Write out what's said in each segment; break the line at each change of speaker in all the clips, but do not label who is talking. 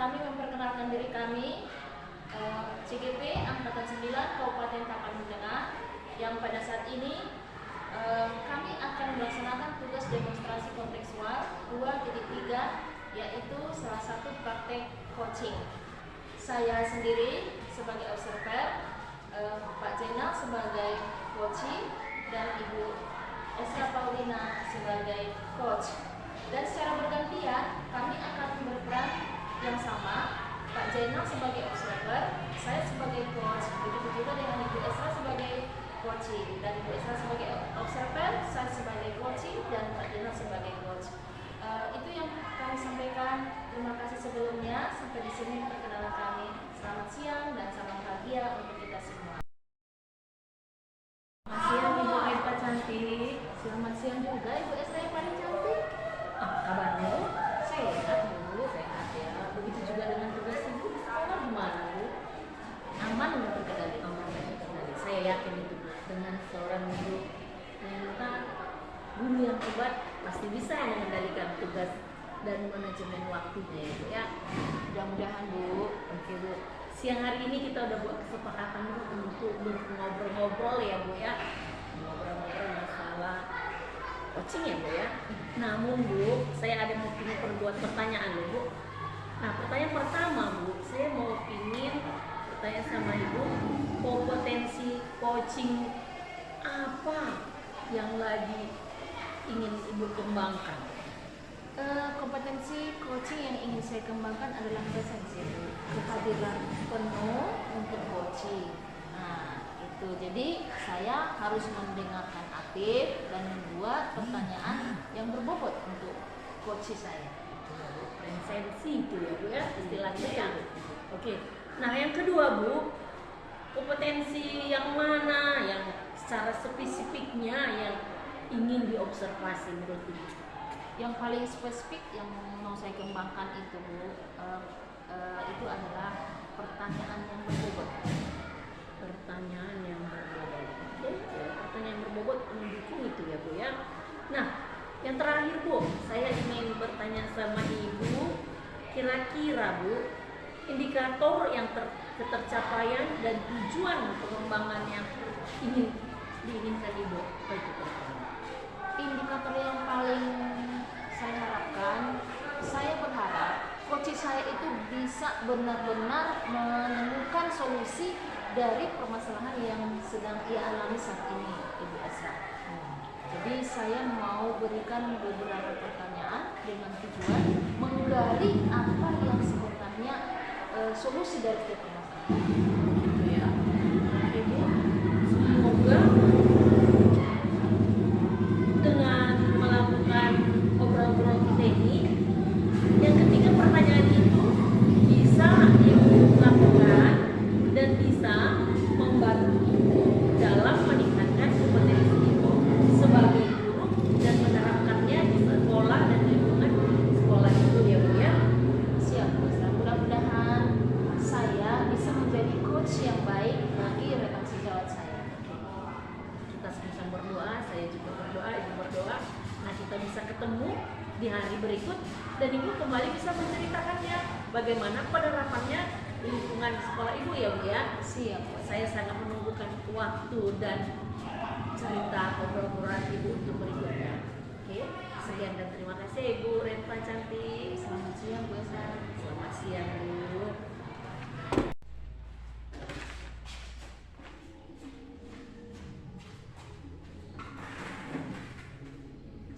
kami memperkenalkan diri kami, CGP Angkatan 9 Kabupaten Tapanuli Tengah, yang pada saat ini kami akan melaksanakan tugas demonstrasi kontekstual 2.3, yaitu salah satu praktek coaching. Saya sendiri sebagai observer, Pak Zainal sebagai coaching, dan Ibu Esra Paulina sebagai coach. Dan secara bergantian kami akan berperan yang sama, Pak Zainal sebagai observer, saya sebagai coach, begitu juga dengan Ibu Esra sebagai coaching, dan Ibu Esra sebagai observer, saya sebagai coaching, dan Pak Zainal sebagai coach. Itu yang kami sampaikan. Terima kasih sebelumnya. Sampai di sini perkenalan kami. Selamat siang dan salam bahagia untuk kita semua. Selamat siang Ibu Eva cantik. Selamat siang juga Ibu Esra yang paling cantik. Kabarnya sehat Bu, sehat ya. Begitu juga dengan tugas Ibu di sekolah gimana Bu? Aman dan terkendali. Aman dan terkendali. Saya yakin itu Bu. Dengan seorang guru ternyata guru yang hebat pasti bisa mengendalikan tugas dan manajemen waktunya ya Bu ya. Mudah-mudahan Bu. Oke Bu. Siang hari ini kita udah buat kesepakatan untuk ngobrol-ngobrol ya Bu ya. Ngobrol-ngobrol masalah coaching ya Bu ya. Namun Bu, saya ada mau ingin perbuat pertanyaan loh Bu. Nah, pertanyaan pertama Bu, saya mau ingin bertanya sama Ibu, kompetensi coaching apa yang lagi ingin Ibu kembangkan? Kompetensi coaching yang ingin saya kembangkan adalah presensi, kehadiran penuh untuk coaching. Nah, itu jadi saya harus mendengarkan aktif dan membuat pertanyaan yang berbobot untuk coach saya. Presensi itu ya Bu ya, istilahnya ya. Oke. Nah, yang kedua Bu, kompetensi yang mana yang secara spesifiknya yang ingin diobservasi menurut Ibu? Yang paling spesifik yang mau saya kembangkan itu Bu, itu adalah pertanyaan yang berbobot. Pertanyaan yang berbobot. Pertanyaan yang berbobot mendukung itu ya Bu ya. Nah, yang terakhir Bu, saya ingin bertanya sama Ibu, kira-kira Bu, indikator yang ketercapaian dan tujuan pengembangan yang diinginkan Ibu bagi pertama. Indikator yang paling saya harapkan, saya berharap coach saya itu bisa benar-benar menemukan solusi dari permasalahan yang sedang ia alami saat ini, Ibu Esra. Jadi saya mau berikan beberapa pertanyaan dengan tujuan menggali apa yang sebenarnya solusi dari setiap permasalahan. Gitu ya. Ibu, semoga dengan melakukan obrol-obrol kita ini, yang ketiga pertanyaan itu bisa Ibu lakukan dan bisa membantu Ibu dalam meningkatkan kompetensi Ibu sebagai guru dan menerapkannya di sekolah dan lingkungan sekolah itu ya Bu ya. Siap Bu. Mudah-mudahan saya bisa menjadi coach yang baik bagi rekan sejawat saya. Kita sama-sama berdoa, saya juga berdoa, Ibu berdoa. Nah, kita bisa ketemu di hari berikut dan Ibu kembali bisa menceritakannya bagaimana penerapannya di lingkungan sekolah Ibu ya Bu ya. Siap. Saya sangat menunggukan waktu dan cerita obrolan Ibu untuk berikutnya. Oke, sekian dan terima kasih Ibu Renta cantik. Selamat siang Bu Esa. Selamat siang Bu.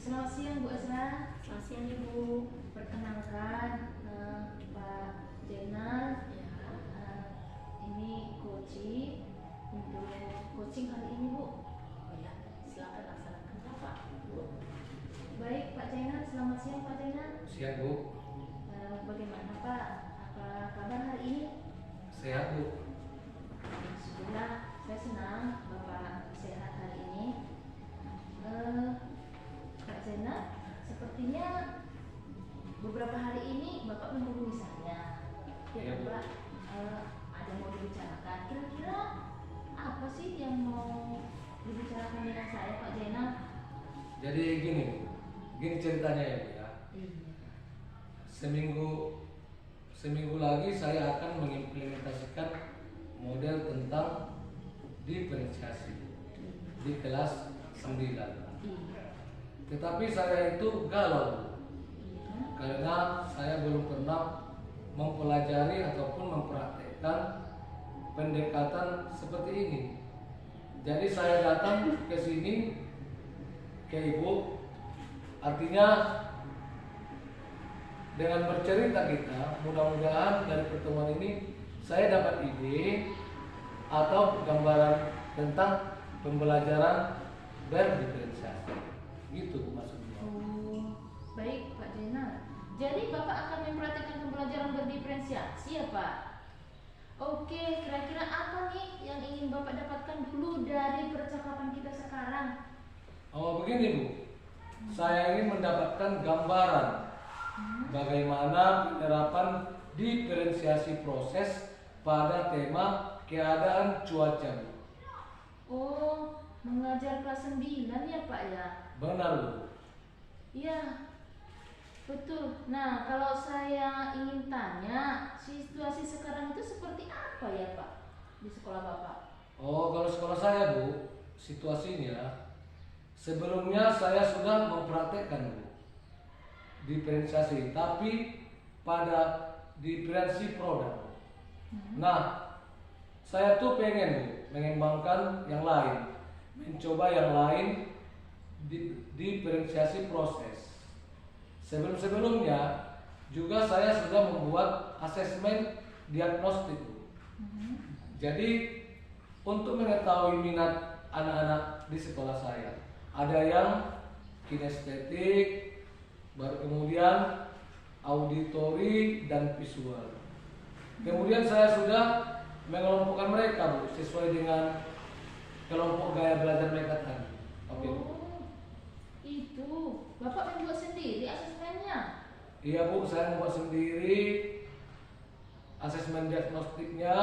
Selamat siang Bu Esra. Selamat siang Ibu. Perkenalkan Pak Zainal. Ini coaching untuk coaching hari ini Bu. Oh ya, silakan laksanakan Pak. Baik Pak Zainal, selamat siang Pak Zainal.
Siang Bu.
Bagaimana Pak? Apa kabar hari ini?
Sehat Bu.
Alhamdulillah, saya senang Bapak sehat hari ini. Pak Zainal, sepertinya beberapa hari ini Bapak menghubungi saya. Ya Bapak, ada mau dibicarakan. Kira-kira apa sih yang mau dibicarakan dengan saya Pak Zainal?
Jadi gini ceritanya ya Bu ya.
Iya.
Seminggu seminggu lagi saya akan mengimplementasikan model tentang diferensiasi di kelas 9. Tetapi saya itu galau karena saya belum pernah mempelajari ataupun mempraktekkan pendekatan seperti ini. Jadi saya datang ke sini ke ibu, artinya dengan bercerita kita, mudah-mudahan dari pertemuan ini saya dapat ide atau gambaran tentang pembelajaran berdiferensiasi. Gitu maksudnya.
Oh, baik Pak Zainal. Jadi Bapak akan mempraktikkan pembelajaran berdiferensiasi ya Pak? Oke, kira-kira apa nih yang ingin Bapak dapatkan dulu dari percakapan kita sekarang?
Oh begini Bu, saya ingin mendapatkan gambaran bagaimana penerapan diferensiasi proses pada tema keadaan cuaca Bu.
Oh, mengajar kelas 9 ya Pak ya?
Benar Bu.
Iya, betul. Nah, kalau saya ingin tanya, situasi sekarang itu seperti apa ya Pak di sekolah Bapak?
Oh kalau sekolah saya Bu, situasinya sebelumnya saya sudah mempraktekkan Bu diferensiasi, tapi pada diferensi produk. Nah, saya tuh pengen Bu mengembangkan yang lain, mencoba yang lain diferensiasi proses. Sebelum-sebelumnya juga saya sudah membuat asesmen diagnostik Bu. Jadi untuk mengetahui minat anak-anak di sekolah saya, ada yang kinestetik, baru kemudian auditori dan visual. Kemudian saya sudah mengelompokkan mereka Bu sesuai dengan kelompok gaya belajar mereka tadi. Oke Bu.
Oh, itu Bapak membuat sendiri asesmennya?
Iya Bu, saya membuat sendiri asesmen diagnostiknya.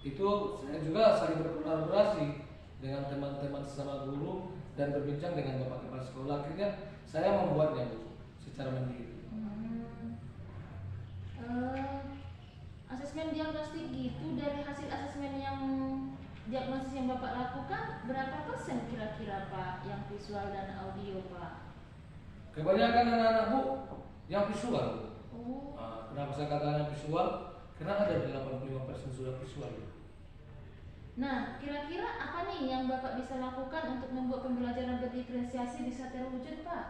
Itu saya juga saling berkolaborasi dengan teman-teman sesama guru dan berbincang dengan Bapak Kepala Sekolah. Akhirnya saya membuatnya Bu secara mandiri.
Asesmen diagnostik gitu, dari hasil asesmen yang diagnosis yang Bapak lakukan, berapa persen kira-kira Pak yang visual dan audio Pak?
Kebanyakan anak-anak Bu yang visual Bu.
Oh.
Kenapa saya katakan visual? Karena ada 85% sudah visual Bu.
Nah, kira-kira apa nih yang Bapak bisa lakukan untuk membuat pembelajaran berdiferensiasi bisa terwujud Pak?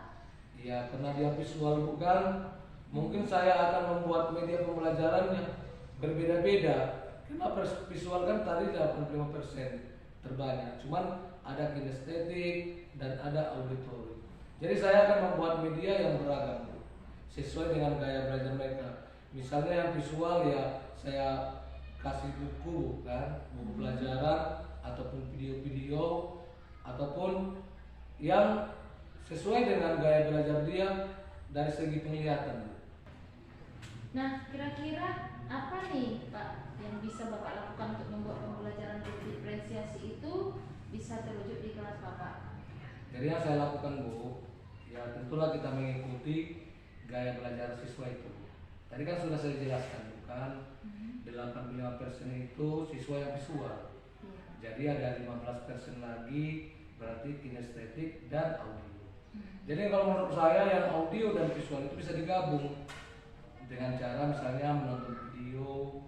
Ya, karena dia visual bukan, mungkin saya akan membuat media pembelajarannya berbeda-beda. Karena visual kan tadi 85% terbanyak, cuman ada kinestetik dan ada auditori. Jadi saya akan membuat media yang beragam sesuai dengan gaya belajar mereka. Misalnya yang visual ya saya kasih buku kan, buku pelajaran ataupun video-video ataupun yang sesuai dengan gaya belajar dia dari segi penglihatan.
Nah, kira-kira apa nih Pak yang bisa Bapak lakukan untuk membuat pembelajaran berdiferensiasi itu bisa terwujud di kelas Bapak?
Jadi yang saya lakukan Bu, ya tentulah kita mengikuti gaya belajar siswa itu. Tadi kan sudah saya jelaskan bukan, 85% itu siswa yang visual. Jadi ada 15% lagi berarti kinestetik dan audio. Jadi kalau menurut saya yang audio dan visual itu bisa digabung dengan cara misalnya menonton video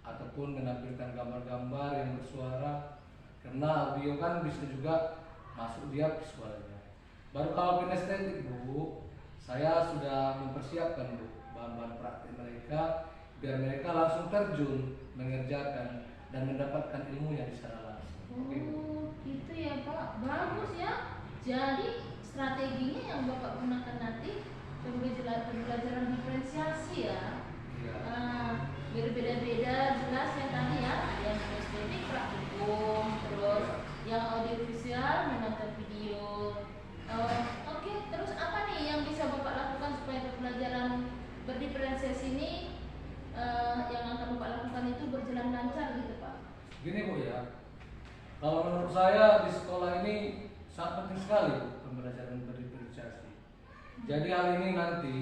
ataupun menampilkan gambar-gambar yang bersuara. Karena audio kan bisa juga masuk dia visualnya. Baru kalau kinestetik Bu, saya sudah mempersiapkan Bu bahan-bahan praktik mereka biar mereka langsung terjun mengerjakan dan mendapatkan ilmunya di sana langsung.
Oh, gitu ya Pak. Bagus ya. Jadi strateginya yang Bapak gunakan nanti pembelajaran diferensiasi ya.
Iya.
Berbeda-beda jelas yang tadi ya. Yang kinestetik praktikum, terus yang audiovisual menonton video. Oke, terus apa nih yang bisa Bapak lakukan supaya pembelajaran berdiferensiasi ini yang akan Bapak lakukan itu berjalan lancar gitu Pak?
Gini Bu ya, kalau menurut saya di sekolah ini sangat penting sekali Bu, pembelajaran berdiferensiasi. Jadi hal ini nanti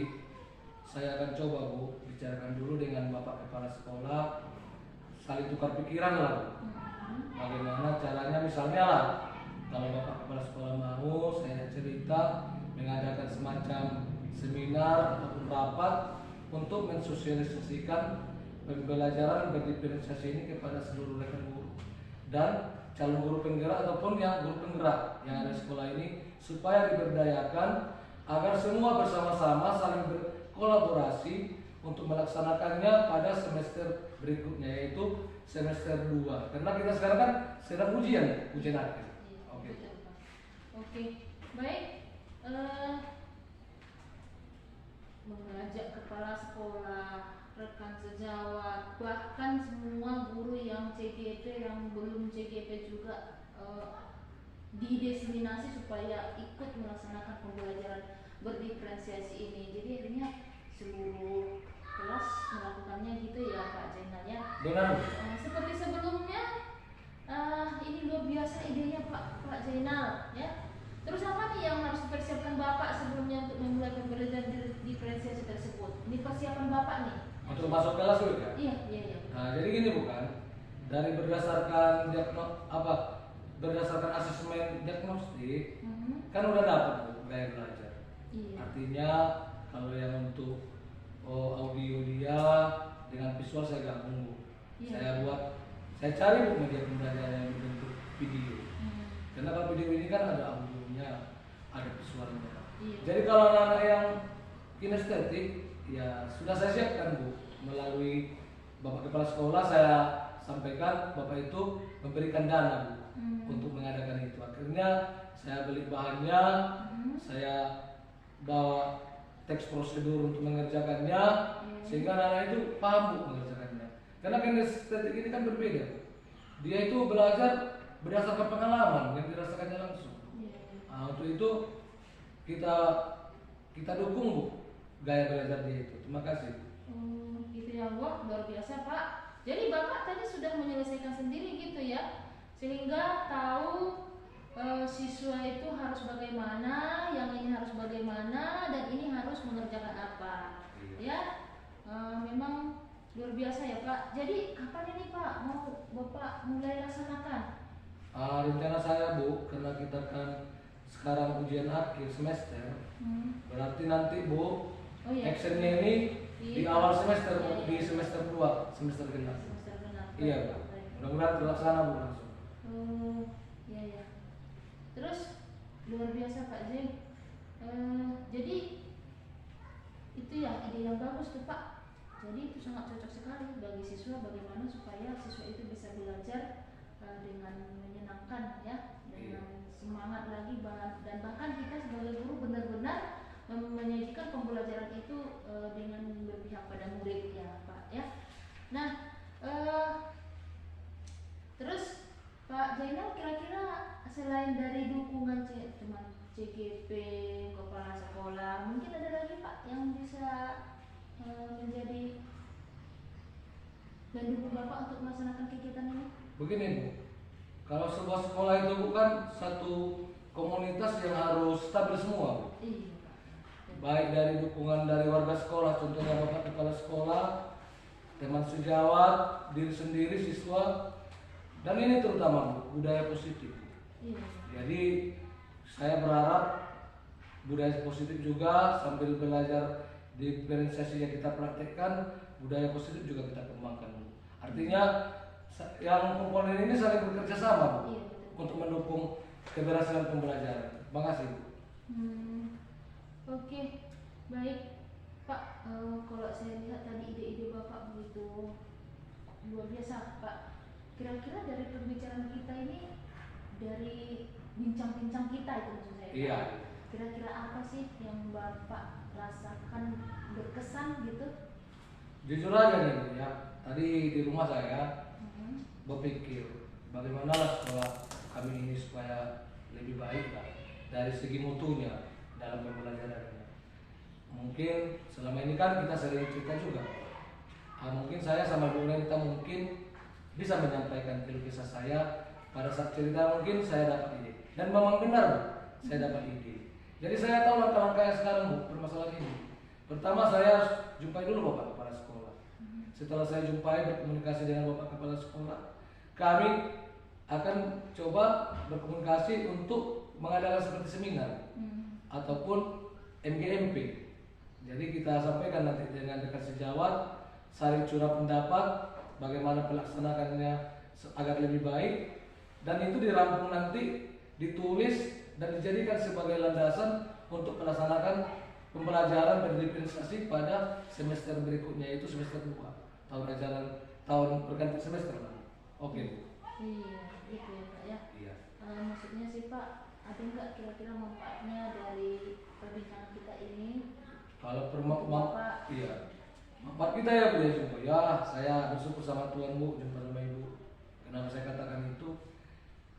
saya akan coba Bu bicarakan dulu dengan Bapak Kepala Sekolah, saling tukar pikiran lah Bu. Bagaimana caranya, misalnya lah kalau Bapak Kepala Sekolah mau, saya cerita mengadakan semacam seminar ataupun rapat untuk mensosialisasikan pembelajaran berdiferensiasi ini kepada seluruh rekan guru dan calon guru penggerak ataupun yang guru penggerak yang ada di sekolah ini, supaya diberdayakan agar semua bersama-sama saling berkolaborasi untuk melaksanakannya pada semester berikutnya, yaitu semester 2. Karena kita sekarang kan sedang ujian akhir. Oke.
Oke, baik. Mengajak kepala sekolah, rekan sejawat, bahkan semua guru yang CGP, yang belum CGP juga didesaminasi supaya ikut melaksanakan pembelajaran berdiferensiasi ini. Jadi akhirnya seluruh kelas melakukannya gitu ya Pak Zainal ya.
Benar.
Seperti sebelumnya, ini luar biasa idenya Pak Zainal ya. Terus apa nih yang harus dipersiapkan Bapak sebelumnya untuk memulai pembelajaran diferensiasi tersebut? Ini persiapan Bapak nih.
Untuk masuk kelas dulu ya?
Iya.
Nah, jadi gini bukan, dari berdasarkan berdasarkan asesmen diagnostik, kan udah dapat Bu gaya belajar.
Iya.
Artinya kalau yang untuk audio dia dengan visual saya gabung Bu.
Iya.
Saya cari Bu media pembelajaran yang berbentuk video. Karena kalau video ini kan ada audionya, ada visualnya.
Iya.
Jadi kalau anak-anak yang kinestetik, ya sudah saya siapkan Bu. Melalui Bapak Kepala Sekolah saya sampaikan Bapak itu memberikan dana Bu untuk mengadakan itu. Akhirnya saya beli bahannya, saya bawa teks prosedur untuk mengerjakannya, sehingga anak-anak itu paham Bu mengerjakannya. Karena kinestetik ini kan berbeda. Dia itu belajar berdasarkan pengalaman yang dirasakannya langsung. Nah, untuk itu kita dukung Bu gaya belajar dia itu. Terima kasih.
Gitu ya, wah luar biasa Pak. Jadi Bapak tadi sudah menyelesaikan sendiri gitu ya, sehingga tahu siswa itu harus bagaimana, yang ini harus bagaimana, dan ini harus mengerjakan apa. Ya, memang luar biasa ya Pak. Jadi kapan ini Pak mau Bapak mulai laksanakan?
Rencana saya Bu, karena kita kan sekarang ujian akhir semester, berarti nanti Bu actionnya ini di awal semester Bu, di semester 2, semester genap. Iya Bu, mudah-mudahan terlaksana Bu langsung.
Iya. Terus luar biasa Pak Zain. Jadi itu ya ide yang bagus tuh Pak. Jadi itu sangat cocok sekali bagi siswa, bagaimana supaya siswa itu bisa belajar dengan menyenangkan ya, dengan semangat lagi, dan bahkan kita sebagai guru benar-benar menyajikan pembelajaran itu dengan berpihak pada murid ya Pak ya. Nah terus Pak Zainal, kira-kira selain dari dukungan teman CGP, kepala sekolah, mungkin ada lagi Pak yang bisa menjadi mendukung Bapak untuk melaksanakan kegiatan ini?
Begini Bu, kalau sebuah sekolah itu bukan satu komunitas yang harus stabil semua Bu.
Iya.
Baik dari dukungan dari warga sekolah, contohnya Bapak Kepala Sekolah, teman sejawat, diri sendiri, siswa, dan ini terutama Bu, budaya positif.
Iya.
Jadi saya berharap budaya positif juga, sambil belajar diferensiasi yang kita praktekkan, budaya positif juga kita kembangkan Bu. Artinya yang komponen ini saling bekerja sama Bu,
Iya,
untuk mendukung keberhasilan pembelajaran. Terima kasih Bu.
Oke, baik Pak. Kalau saya lihat tadi ide-ide Bapak begitu luar biasa Pak. Kira-kira dari pembicaraan kita ini, dari bincang-bincang kita itu maksud saya.
Iya.
Kira-kira apa sih yang Bapak rasakan berkesan gitu?
Jujur aja nih Bu ya, tadi di rumah saya berpikir bagaimana sekolah kami ini supaya lebih baik lah dari segi mutunya dalam pembelajarannya. Mungkin selama ini kan kita sering cerita juga, mungkin saya sama Bu Neng kita mungkin bisa menyampaikan keluh kesah saya. Pada saat cerita mungkin saya dapat ide, dan memang benar Bu, saya dapat ide. Jadi saya tahu langkah-langkah yang sekarang Bu permasalahan ini. Pertama saya harus jumpai dulu Bapak Kepala Sekolah. Setelah saya jumpai berkomunikasi dengan Bapak Kepala Sekolah, kami akan coba berkomunikasi untuk mengadakan seperti seminar ataupun MGMP. Jadi kita sampaikan nanti dengan dekat sejawat, saling curah pendapat, bagaimana pelaksanaannya agar lebih baik, dan itu dirampung nanti, ditulis dan dijadikan sebagai landasan untuk melaksanakan pembelajaran berdifferensiasi pada semester berikutnya, yaitu semester 2 tahun ajaran tahun berganti semester. Oke Bu.
Iya, gitu ya Pak ya.
Iya.
Maksudnya sih Pak, ada nggak kira-kira manfaatnya dari perbincangan kita ini?
Kalau
Bapak,
iya. Manfaat kita ya Bu ya, jumpa ya. Saya bersyukur sama Tuhan Bu, jumpa sama Ibu. Kenapa saya katakan itu?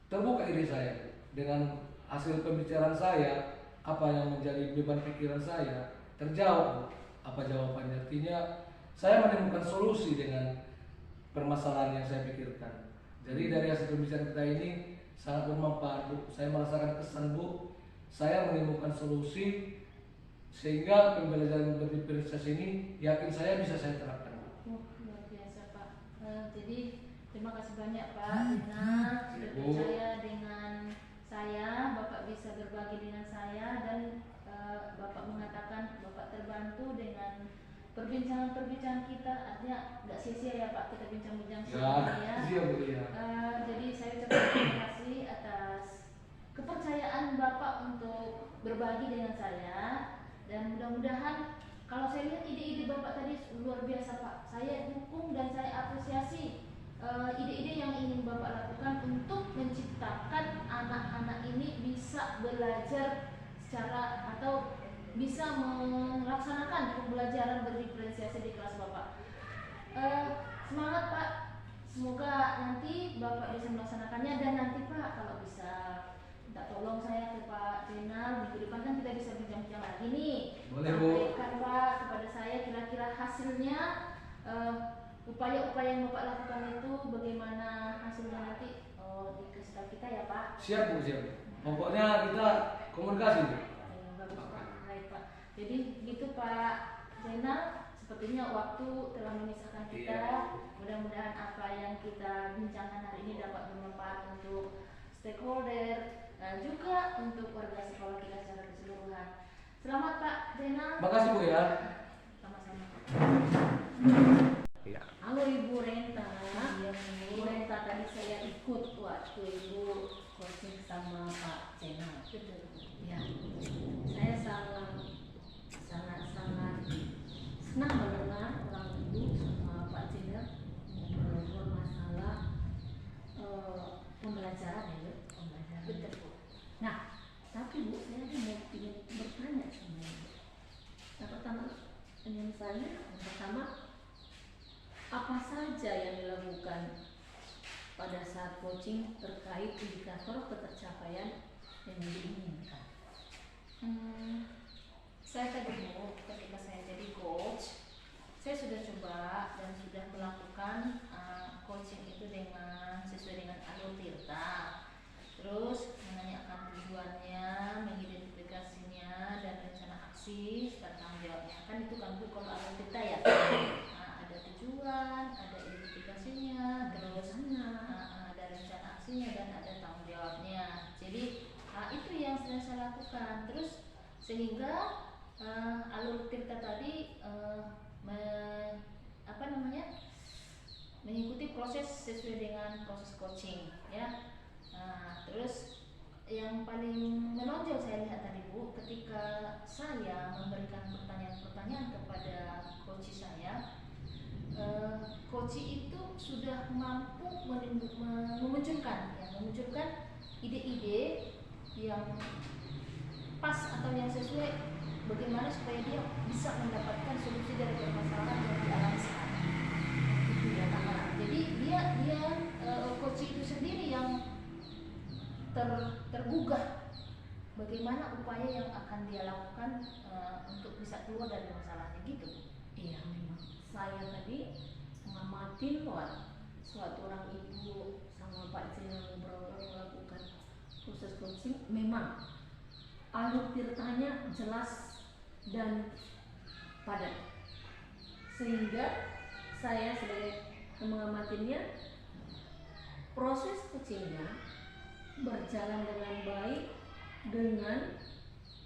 Terbuka ide saya dengan hasil pembicaraan saya, apa yang menjadi beban pikiran saya terjawab. Apa jawabannya? Artinya saya menemukan solusi dengan permasalahan yang saya pikirkan. Jadi dari hasil pembicaraan kita ini sangat bermanfaat Bu. Saya merasakan kesan Bu, saya menemukan solusi sehingga pembelajaran berdifferensiasi ini yakin saya bisa saya terapkan Bu.
luar biasa Pak. Jadi terima kasih banyak Pak Dina sudah
Bu.
percaya dengan saya, Bapak bisa berbagi dengan saya, dan Bapak mengatakan Bapak terbantu dengan perbincangan-perbincangan kita. Artinya nggak sia-sia ya Pak kita bincang-bincang semuanya ya.
Iya Bu ya.
Jadi saya ucapkan terima kasih atas kepercayaan Bapak untuk berbagi dengan saya, dan mudah-mudahan kalau saya lihat ide-ide Bapak tadi luar biasa Pak. Saya dukung dan saya apresiasi ide-ide yang ingin Bapak lakukan untuk menciptakan anak-anak ini bisa belajar secara atau bisa melaksanakan pembelajaran berdifferensiasi di kelas Bapak. Semangat Pak, semoga nanti Bapak bisa melaksanakannya, dan nanti Pak kalau bisa minta tolong saya ke Pak Jenal, minggu depan kan kita bisa bincang-bincang lagi nih.
Boleh Bu.
Sampaikan Pak kepada saya kira-kira hasilnya, upaya-upaya yang Bapak lakukan itu bagaimana hasilnya nanti dikasih tahu kita ya Pak.
Siap Bu, siap. Pokoknya kita komunikasi Bu.
Bagus Pak, baik Pak. Jadi gitu Pak Zainal, sepertinya waktu telah memisahkan kita.
Iya.
Mudah-mudahan apa yang kita bincangkan hari ini dapat bermanfaat untuk stakeholder dan juga untuk warga sekolah kita secara keseluruhan. Selamat Pak Zainal.
Makasih Bu ya.
Sama-sama.
Iya.
Halo Ibu Renta.
Iya,
Ibu Renta, tadi saya ikut waktu Ibu coaching sama Pak Zainal. Ya, saya sangat senang mendengar orang Ibu sama Pak Zainal ngobrol masalah pembelajaran ya, pembelajaran.
Betul Bu.
Nah, tapi Bu, saya ada mau ingin bertanya sama Ibu. Yang pertama, apa saja yang dilakukan pada saat coaching terkait indikator ketercapaian yang diinginkan? Saya tadi Bu, ketika saya jadi coach, saya sudah coba dan sudah melakukan coaching itu sesuai dengan alur Tirta. Terus menanyakan tujuannya, mengidentifikasinya, dan rencana aksi serta tanggung jawabnya. Kan itu kan Bu kalau alur Tirta ya. Ada tujuan, ada identifikasinya, terus ada rencana aksinya, dan ada tanggung jawabnya. Jadi itu yang sedang saya lakukan. Terus sehingga alur Tirta tadi mengikuti proses sesuai dengan proses coaching ya. Terus yang paling menonjol saya lihat tadi Bu, ketika saya memberikan pertanyaan-pertanyaan kepada coach saya, coach itu sudah mampu memunculkan ide-ide yang pas atau yang sesuai bagaimana supaya dia bisa mendapatkan solusi dari permasalahan yang dialami sekarang. Itu ya Kak. Jadi dia coach itu sendiri yang tergugah bagaimana upaya yang akan dia lakukan untuk bisa keluar dari masalahnya gitu.
Iya, memang saya tadi mengamati suatu orang ibu sama Pak Zainal melakukan proses coaching. Memang alur tirtanya jelas dan padat. Sehingga saya sebagai yang mengamatinya, proses coachingnya berjalan dengan baik, dengan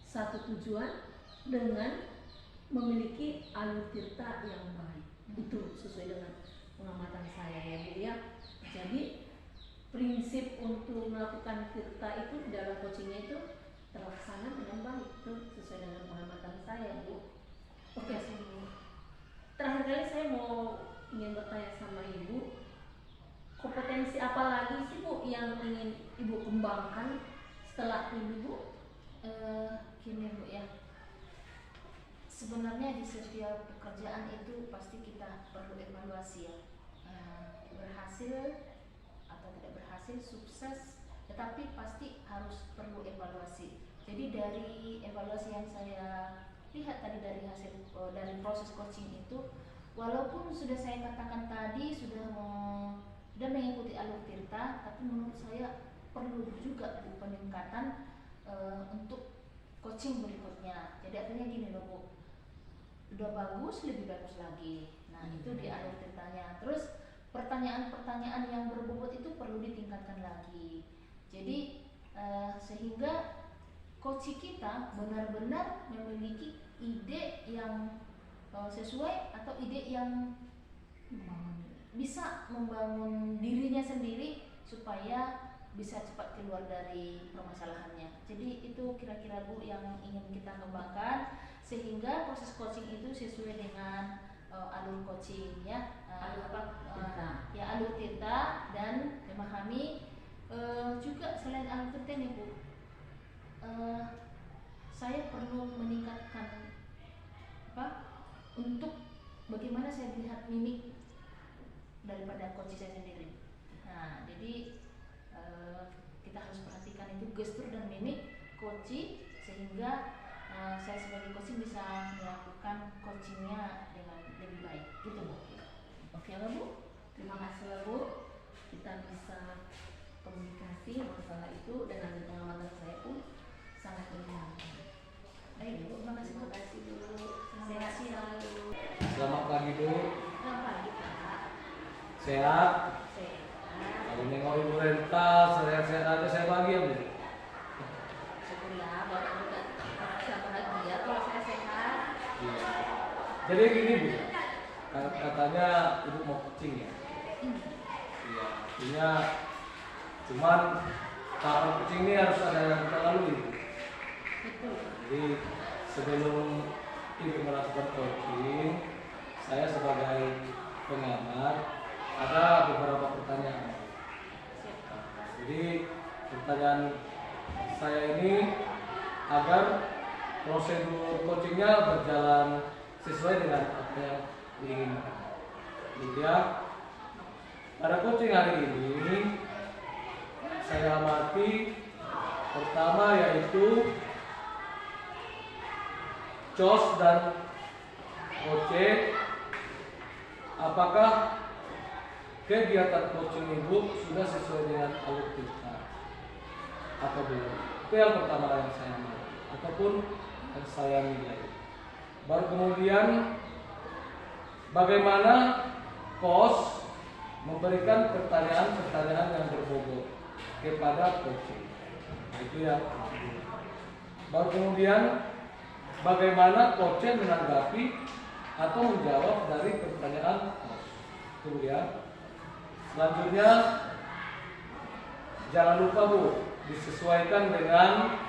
satu tujuan, dengan memiliki alur tirta yang baik. Itu sesuai dengan pengamatan saya ya Bu ya. Jadi prinsip untuk melakukan tirta itu dalam coachingnya itu terlaksana dengan baik, itu sesuai dengan pengamatan saya Bu. Oke, terakhir kali saya ingin bertanya sama Ibu, kompetensi apa lagi sih Bu yang ingin Ibu kembangkan setelah ini Bu?
Gini Bu ya, sebenarnya di setiap pekerjaan itu pasti kita perlu evaluasi ya, berhasil atau tidak berhasil, sukses, tetapi pasti harus perlu evaluasi. Jadi dari evaluasi yang saya lihat tadi dari hasil dari proses coaching itu, walaupun sudah saya katakan tadi sudah mengikuti alur tirta, tapi menurut saya perlu juga peningkatan untuk coaching berikutnya. Jadi artinya gini loh Bu, udah bagus, lebih bagus lagi. Nah itu di alur tirtanya. Terus pertanyaan-pertanyaan yang berbobot itu perlu ditingkatkan lagi. Jadi sehingga coaching kita benar-benar memiliki ide yang sesuai atau ide yang bisa membangun dirinya sendiri supaya bisa cepat keluar dari permasalahannya. Jadi itu kira-kira Bu yang ingin kita kembangkan sehingga proses coaching itu sesuai dengan alur coaching ya, alur tirta dan memahami juga selain alur tirta nih Bu, saya perlu meningkatkan untuk bagaimana saya melihat mimik daripada coaching saya sendiri. Nah jadi kita harus perhatikan itu gestur dan mimik coaching sehingga saya sebagai coaching bisa melakukan coachingnya dengan lebih baik gitu Bu.
Oke lah Bu, terima kasih lah Bu, kita bisa komunikasi masalah itu dan hasil pengamatan saya pun sangat menyenangkan.
Baik Bu, terima kasih Bu.
Terima kasih Bu,
Sehat selalu.
Selamat pagi Bu.
Selamat pagi Pak.
Sehat?
Sehat.
Kalau nengok Ibu Renta, sehat-sehat aja saya bahagia Bu.
Syukurlah Bapak juga saya bahagia kalau saya sehat.
Iya. Jadi gini Bu, katanya Ibu mau coaching ya? Iya, artinya cuman tahapan coaching ini harus ada yang kita lalui.
Betul.
Jadi sebelum Ibu melakukan coaching, saya sebagai pengamat ada beberapa pertanyaan. Jadi pertanyaan saya ini agar prosedur coachingnya berjalan sesuai dengan apa yang diinginkan. Jadi ya, pada coaching hari ini saya amati pertama yaitu COS dan OC. Apakah kegiatan coaching Ibu sudah sesuai dengan alur tirta atau belum? Itu yang pertama yang saya amati ataupun yang saya nilai. Baru kemudian bagaimana COS memberikan pertanyaan-pertanyaan yang berbobot kepada coaching. Itu yang kedua. Baru kemudian bagaimana coaching menanggapi atau menjawab dari pertanyaan COS. Itu ya. Selanjutnya jangan lupa Bu, disesuaikan dengan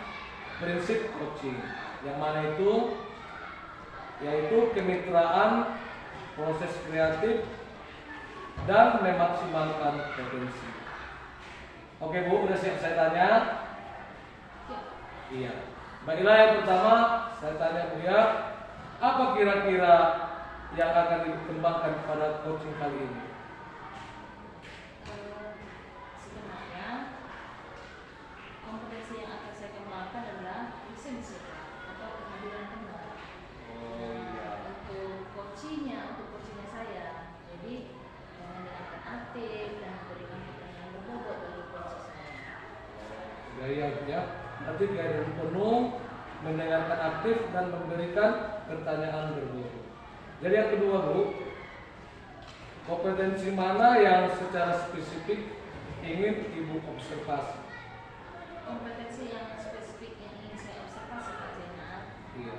prinsip coaching. Yang mana itu yaitu kemitraan, proses kreatif, dan memaksimalkan potensi. Oke Bu, udah siap saya tanya? Iya. Baiklah yang pertama saya tanya Bu ya, apa kira-kira yang akan dikembangkan pada coaching kali ini?
Sebenarnya kompetensi yang akan saya kembangkan adalah presensi atau kehadiran benar. Untuk coachingnya saya, jadi mendengarkan aktif dan memberikan pertanyaan berbobot bagi coach saya.
Gaya ya, berarti gaya penuh, mendengarkan aktif dan memberikan pertanyaan berbobot. Jadi yang kedua Bu, kompetensi mana yang secara spesifik ingin Ibu observasi?
Kompetensi yang spesifik yang ingin saya observasi Pak Zainal,
Iya.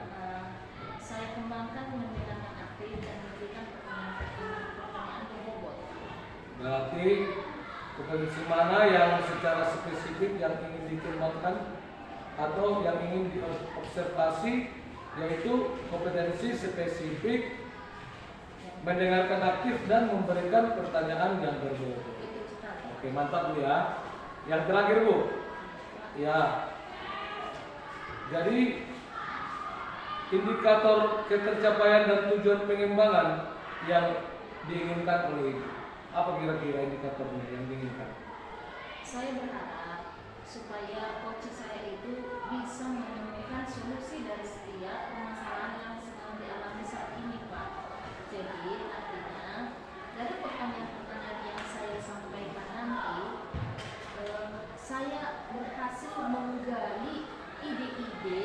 saya kembangkan menggunakan aktif dan memberikan pertanyaan berbobot.
Berarti kompetensi mana yang secara spesifik yang ingin dikembangkan atau yang ingin diobservasi, yaitu kompetensi spesifik mendengarkan aktif dan memberikan pertanyaan yang berbobot.
Itu sekali.
Oke, mantap Bu ya. Yang terakhir Bu, ya. Jadi indikator ketercapaian dan tujuan pengembangan yang diinginkan oleh Ibu, apa kira-kira indikatornya yang diinginkan?
Saya berharap supaya coach saya itu bisa menemukan solusi dari setiap permasalahan yang sedang dialami saat ini Pak. Jadi artinya dari pertanyaan-pertanyaan yang saya sampaikan nanti, saya berhasil menggali ide-ide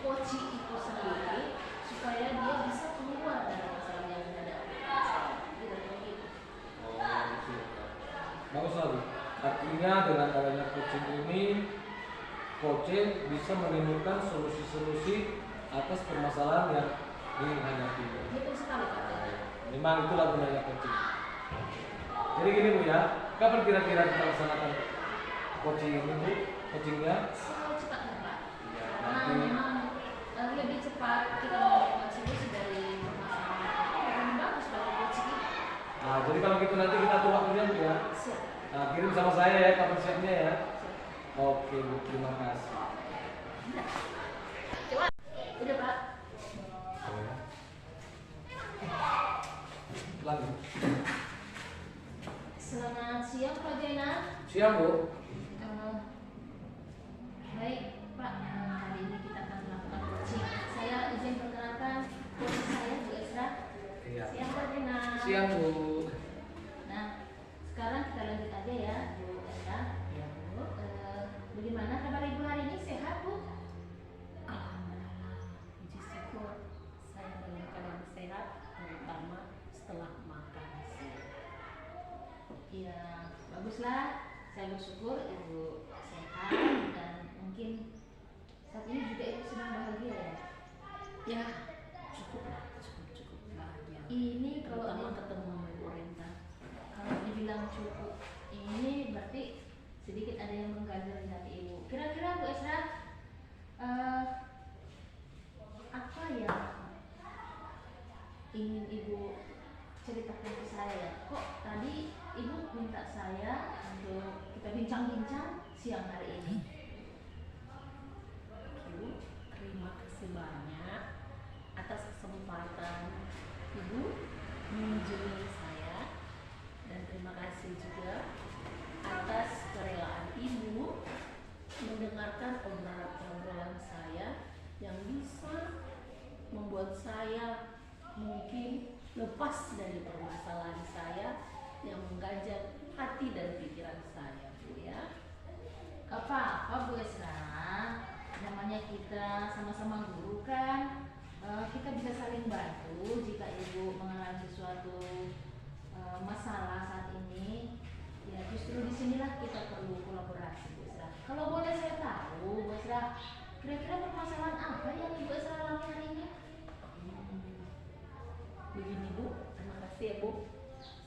coach itu sendiri supaya dia bisa keluar dari masalah yang dihadapi. Kira-kira gitu.
Oh, gitu. Bagus sekali. Artinya dengan adanya coaching ini, coach bisa menemukan solusi-solusi atas permasalahan yang dihadapi.
Betul sekali Pak.
Memang itulah gunanya coaching. Jadi gini Bu ya, kapan kira-kira kita laksanakan coaching ini Bu? Coachingnya?
Secepatnya Pak.
Ya,
Karena
nanti.
memang lebih cepat kita mendapatkan solusi dari permasalahan lebih bagus bagi coaching ini.
Nah, jadi kalau gitu nanti kita atur waktunya Bu ya.
Siap.
Nah, kirim sama saya ya kapan siapnya ya.
Siap.
Oke Bu, terima kasih.
Coba. Udah Pak.
Lagi.
Selamat siang Pak Jaina.
Siap Bu.
Baik Pak, hari ini kita akan melakukan coaching. Saya izin perkenalkan coach saya Bu Esra.
Iya.
Siang Pak Jaina.
Siap Bu.
Nah, sekarang kita lanjut aja ya Bu Esra.
Iya Bu.
Bagaimana kabar Ibu hari ini? Sehat Bu?
Alhamdulillah, puji syukur saya dalam keadaan sehat, terutama setelah makan siang.
Ya, baguslah. Saya bersyukur Ibu sehat dan mungkin saat ini juga Ibu sedang bahagia ya.
Ya, cukup lah, cukup bahagia.
Ini kalau
Terutama
di-
ketemu sama Ibu Renta.
kalau dibilang cukup, ini berarti sedikit ada yang mengganjal di hati Ibu. Kira-kira Bu Esra, apa yang ingin Ibu ceritakan ke saya? Kok tadi Ibu minta saya untuk kita bincang-bincang siang hari ini?
Ibu, terima kasih banyak atas kesempatan Ibu mengunjungi saya, dan terima kasih juga atas kerelaan Ibu mendengarkan obrolan saya yang bisa membuat saya mungkin lepas dari permasalahan saya yang mengganjal hati dan pikiran saya, Bu ya.
Apa Bu Esra, namanya kita sama-sama guru kan, kita bisa saling bantu jika Ibu mengalami sesuatu masalah saat ini. Ya justru disinilah kita perlu kolaborasi Bu Esra. Kalau boleh saya tahu Bu Esra, kira-kira permasalahan apa yang Ibu Esra alami hari ini?
Begini Bu, terima kasih ya Bu.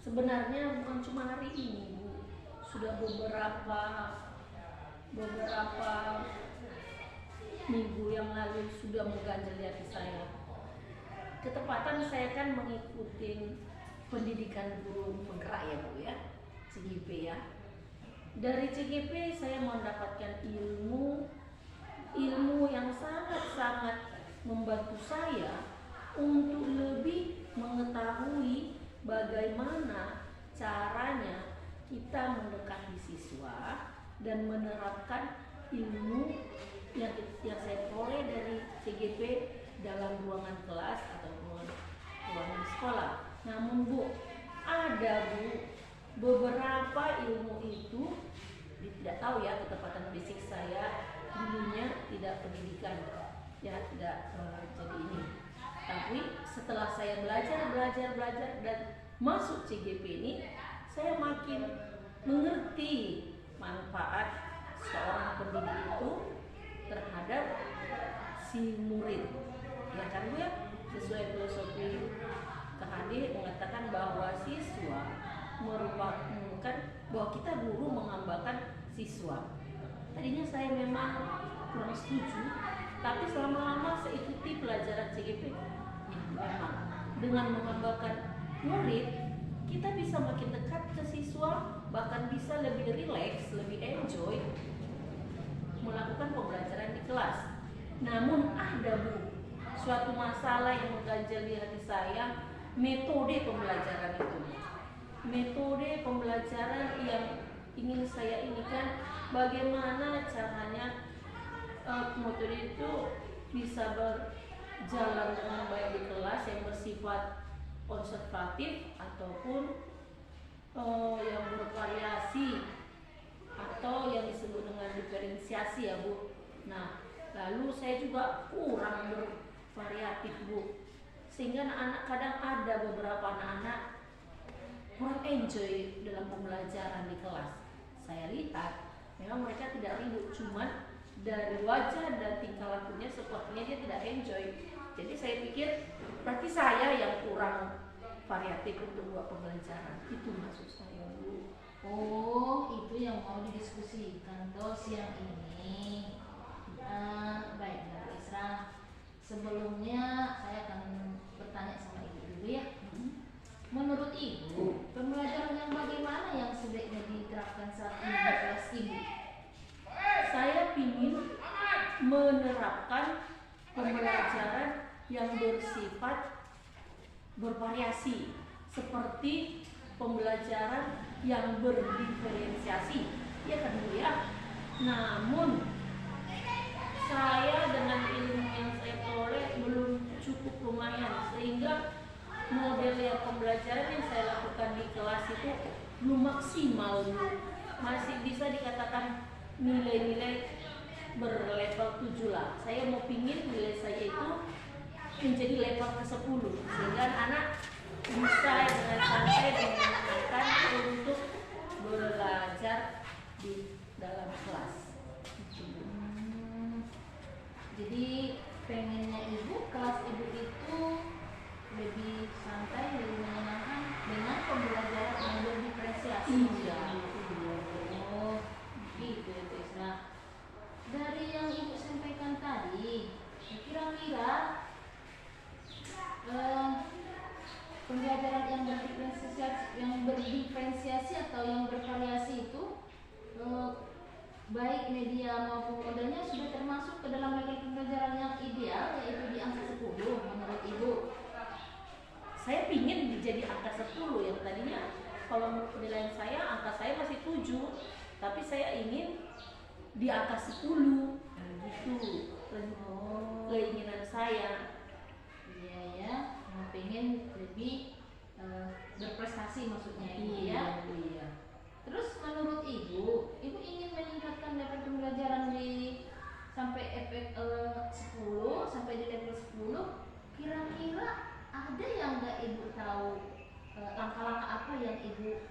Sebenarnya bukan cuma hari ini Bu, sudah beberapa minggu yang lalu sudah mengganjal di hati saya. Ketepatan saya kan mengikuti pendidikan guru penggerak ya Bu ya, CGP ya. Dari CGP saya mendapatkan ilmu yang sangat-sangat membantu saya untuk lebih mengetahui bagaimana caranya kita mendekati siswa dan menerapkan ilmu yang saya peroleh dari CGP dalam ruangan kelas atau ruangan sekolah. Namun Bu, ada Bu beberapa ilmu itu tidak tahu ya, ketepatan basic saya dulunya tidak pendidikan ya, tidak jadi ini. Tapi setelah saya belajar dan masuk CGP ini, saya makin mengerti manfaat seorang pendidik itu terhadap si murid. Ya kan Bu ya? Sesuai filosofi KHD mengatakan bahwa siswa merupakan bahwa kita guru menghambakan siswa. Tadinya saya memang kurang setuju, tapi selama-lama saya ikuti pelajaran CGP, ya memang dengan menghambakan murid kita bisa makin dekat ke siswa, bahkan bisa lebih rileks, lebih enjoy melakukan pembelajaran di kelas. Namun ada Bu, suatu masalah yang mengganjal di hati saya, metode pembelajaran itu. Metode pembelajaran yang ingin saya ini kan, bagaimana caranya metode itu bisa berjalan dengan baik di kelas yang bersifat konservatif ataupun yang bervariasi atau yang disebut dengan diferensiasi ya Bu. Nah, lalu saya juga kurang bervariatif Bu, sehingga anak-anak kadang ada beberapa anak-anak kurang enjoy dalam pembelajaran di kelas. Saya lihat memang mereka tidak ribut, cuman dari wajah dan tingkah lakunya sepertinya dia tidak enjoy. Jadi saya pikir berarti saya yang kurang variatif untuk buat pembelajaran. Itu maksud saya Bu.
Oh, itu yang mau didiskusikan toh siang ini. Baik, Bu Isra. Sebelumnya saya akan bertanya sama Ibu dulu ya. Menurut Ibu, pembelajaran yang bagaimana yang sebaiknya diterapkan saat ini di kelas Ibu?
Saya ingin menerapkan pembelajaran yang bersifat bervariasi, seperti pembelajaran yang berdiferensiasi, ya kan Bu ya. Namun saya dengan ilmu yang saya peroleh belum cukup lumayan, sehingga model yang pembelajaran yang saya lakukan di kelas itu belum maksimal Bu. Masih bisa dikatakan nilai-nilai berlevel 7 lah. Saya mau pingin nilai saya itu menjadi level ke-10, sehingga anak bisa dengan santai dan menyenangkan untuk belajar di dalam kelas.
Jadi pengennya Ibu kelas Ibu itu lebih santai, lebih menyenangkan dengan pembelajaran yang berdiferensiasi.
Iya.
Oh, gitu ya Bu Isra. Dari yang Ibu sampaikan tadi, kira-kira pembelajaran yang berdiferensiasi atau yang bervariasi itu baik media maupun modelnya sudah termasuk ke dalam level pembelajaran yang ideal, yaitu di angka 10 menurut Ibu.
Saya pingin jadi angka 10 yang tadinya kalau menurut penilaian saya angka saya masih 7, tapi saya ingin di angka 10. Gitu keinginan saya.
Iya ya, mau pengen lebih berprestasi maksudnya Ibu ya.
Iya.
Terus menurut Ibu ingin meningkatkan level pembelajaran di sampai efek 10 sampai di level 10, kira-kira ada yang nggak Ibu tahu langkah-langkah apa yang Ibu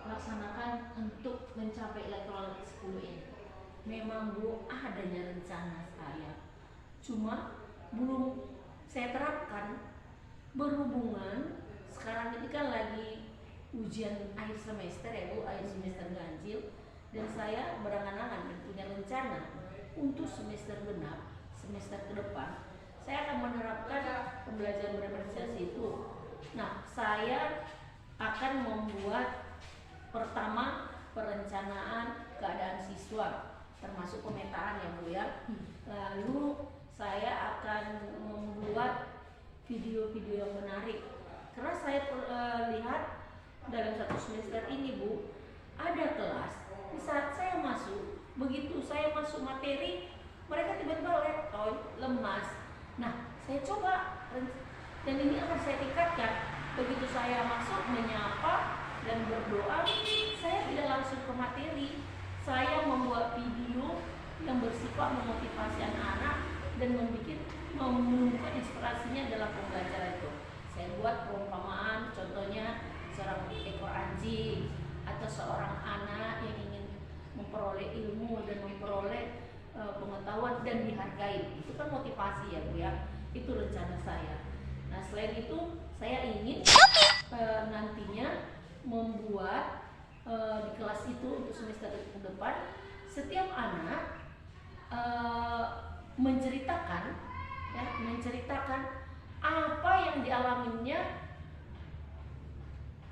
laksanakan untuk mencapai level 10 ini?
Memang Bu adanya rencana saya, cuma belum saya terapkan. Berhubungan sekarang ini kan lagi ujian akhir semester ya Bu, akhir semester ganjil, dan saya berangan-angan dan punya rencana untuk semester genap, semester ke depan saya akan menerapkan pembelajaran berdiferensiasi itu. Nah, saya akan membuat pertama perencanaan keadaan siswa, termasuk pemetaan ya Bu ya. Lalu saya akan membuat video-video yang menarik, karena saya lihat dalam satu semester ini Bu, ada kelas di saat saya masuk, begitu saya masuk materi mereka tiba-tiba letoy, lemas. Nah, saya coba dan ini akan saya tingkatkan. Begitu saya masuk menyapa dan berdoa, saya tidak langsung ke materi. Saya membuat video yang bersifat memotivasi anak-anak dan membuat menemukan inspirasinya dalam pembelajaran itu. Saya buat perumpamaan, contohnya seorang ekor anjing atau seorang anak yang ingin memperoleh ilmu dan memperoleh pengetahuan dan dihargai. Itu kan motivasi ya Bu ya. Itu rencana saya. Nah selain itu saya ingin nantinya membuat di kelas itu untuk semester depan setiap anak menceritakan apa yang dialaminya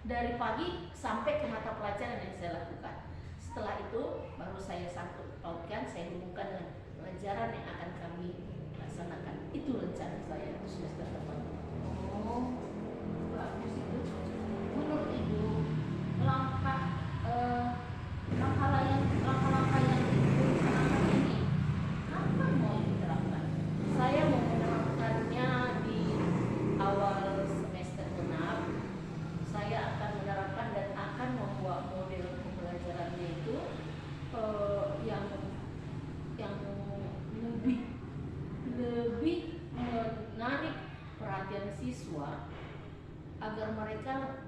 dari pagi sampai ke mata pelajaran yang saya lakukan. Setelah itu baru saya sangkut pautkan, saya hubungkan dengan pelajaran yang akan kami laksanakan. Itu rencana saya untuk semester depan.
Oh, bagus itu. Menurut Ibu, langkah-langkah yang direncanakan ini kapan mau diterapkan?
Saya mau menerapkannya di awal semester genap. Saya akan menerapkan dan akan membuat model pembelajarannya itu yang lebih menarik perhatian siswa agar mereka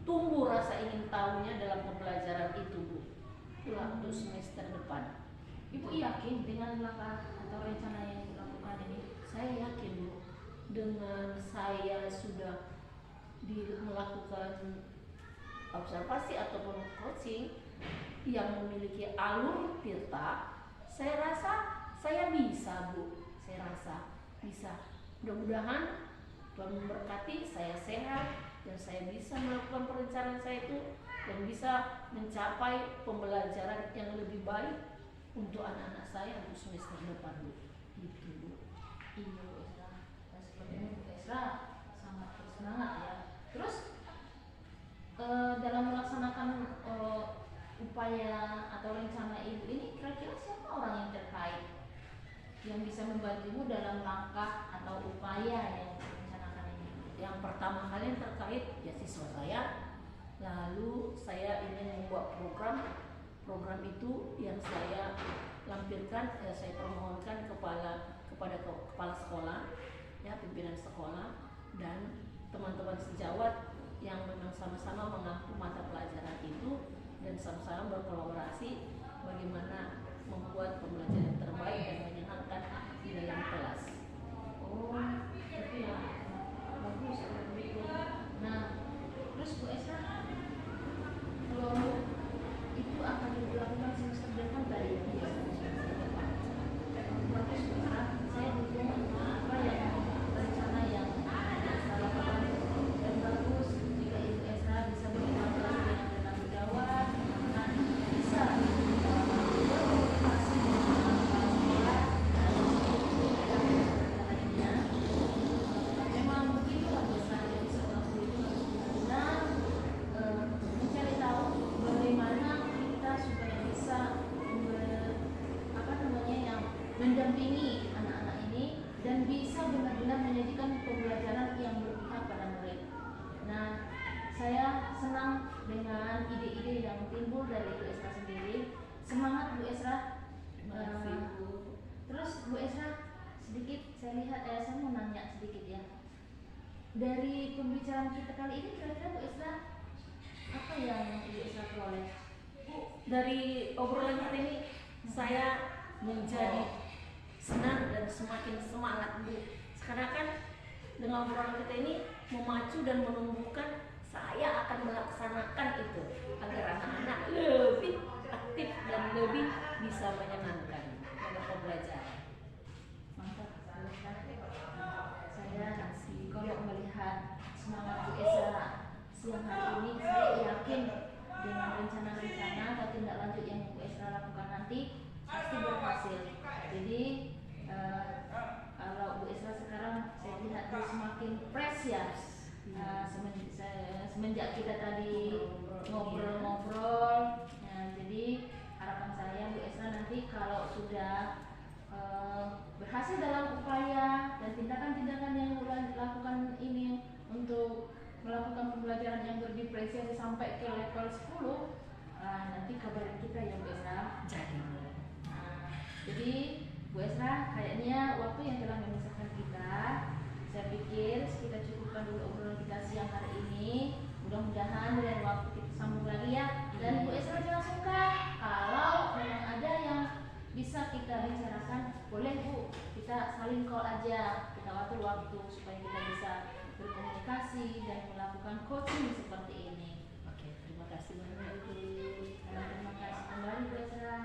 tumbuh rasa ingin tahunya dalam pembelajaran itu Bu. Itulah untuk semester depan.
Ibu yakin dengan langkah atau rencana yang dilakukan ini?
Saya yakin Bu, dengan saya sudah melakukan observasi ataupun coaching yang memiliki alur tirta, saya rasa saya bisa Bu, saya rasa bisa. Mudah-mudahan Tuhan memberkati, saya sehat dan saya bisa melakukan perencanaan saya itu dan bisa mencapai pembelajaran yang lebih baik untuk anak-anak saya untuk semester depan Bu. Itu Bu.
Iya Bu Esra. Dan sepertinya Bu Esra sangat bersemangat ya. Terus dalam melaksanakan upaya atau rencana Ibu ini, kira-kira siapa orang yang terkait yang bisa membantumu dalam langkah atau upaya yang direncanakan ini?
Yang pertama kali yang terkait ya siswa saya. Lalu saya ingin membuat program itu yang saya lampirkan, saya permohonkan kepada kepala sekolah, ya pimpinan sekolah dan teman-teman sejawat yang memang sama-sama mengampu mata pelajaran itu dan sama-sama berkolaborasi bagaimana membuat pembelajaran yang terbaik dan menyenangkan di dalam kelas.
Oh, itu ya. Bagus begitu. Nah, terus Bu Esra, kalau itu akan dilakukan semester depan tadi ya, semester depan. Bagus Bu Esra, saya dukung apa yang rencana yang Esra lakukan dan bagus jika Ibu Esra bisa berkolaborasi dengan penanggung jawab dan bisa berkomunikasi dengan kepala sekolah dan lainnya. Memang begitulah Bu Esra, jadi seorang guru itu harus benar-benar mencari tahu bagaimana kita supaya bisa mendampingi anak-anak ini dan bisa benar-benar menyajikan pembelajaran yang berpihak pada mereka. Nah, saya senang dengan ide-ide yang timbul dari Bu Esra sendiri. Semangat Bu Esra.
Terima kasih Bu.
Terus Bu Esra, sedikit saya lihat, saya mau nanya sedikit ya. Dari pembicaraan kita kali ini, kira-kira Bu Esra apa yang Bu Esra peroleh?
Dari obrolan kita ini saya menjadi senang dan semakin semangat Bu. Sekarang kan dengan obrolan kita ini memacu dan menumbuhkan saya akan melaksanakan itu agar anak-anak lebih aktif dan lebih bisa menyenangkan dalam pembelajaran.
Mantap Bu Esra. Saya kalau melihat semangat Bu Esra siang hari ini, saya yakin dengan rencana-rencana atau tindak lanjut yang Bu Esra lakukan nanti pasti berhasil. Jadi kalau Bu Esra sekarang saya lihat dia semakin fresh ya. Semenjak kita tadi ngobrol-ngobrol, jadi harapan saya Bu Esra nanti kalau sudah berhasil dalam upaya dan tindakan-tindakan yang dilakukan ini untuk melakukan pembelajaran yang berdiferensiasi sampai ke level 10, nanti kabarin kita ya Bu Esra.
Jadi
Jadi Bu Esra, kayaknya waktu yang telah memisahkan kita saya pikir kita cukupkan dulu obrolan kita siang hari ini. Mudah-mudahan dari waktu kita sambung lagi ya. Dan Bu Esra jangan sungkan kalau memang ada yang bisa kita bicarakan, boleh Bu, kita saling call aja, kita atur waktu supaya kita bisa berkomunikasi dan melakukan coaching seperti ini.
Oke, terima kasih banyak Ibu.
Terima kasih kembali Bu Esra.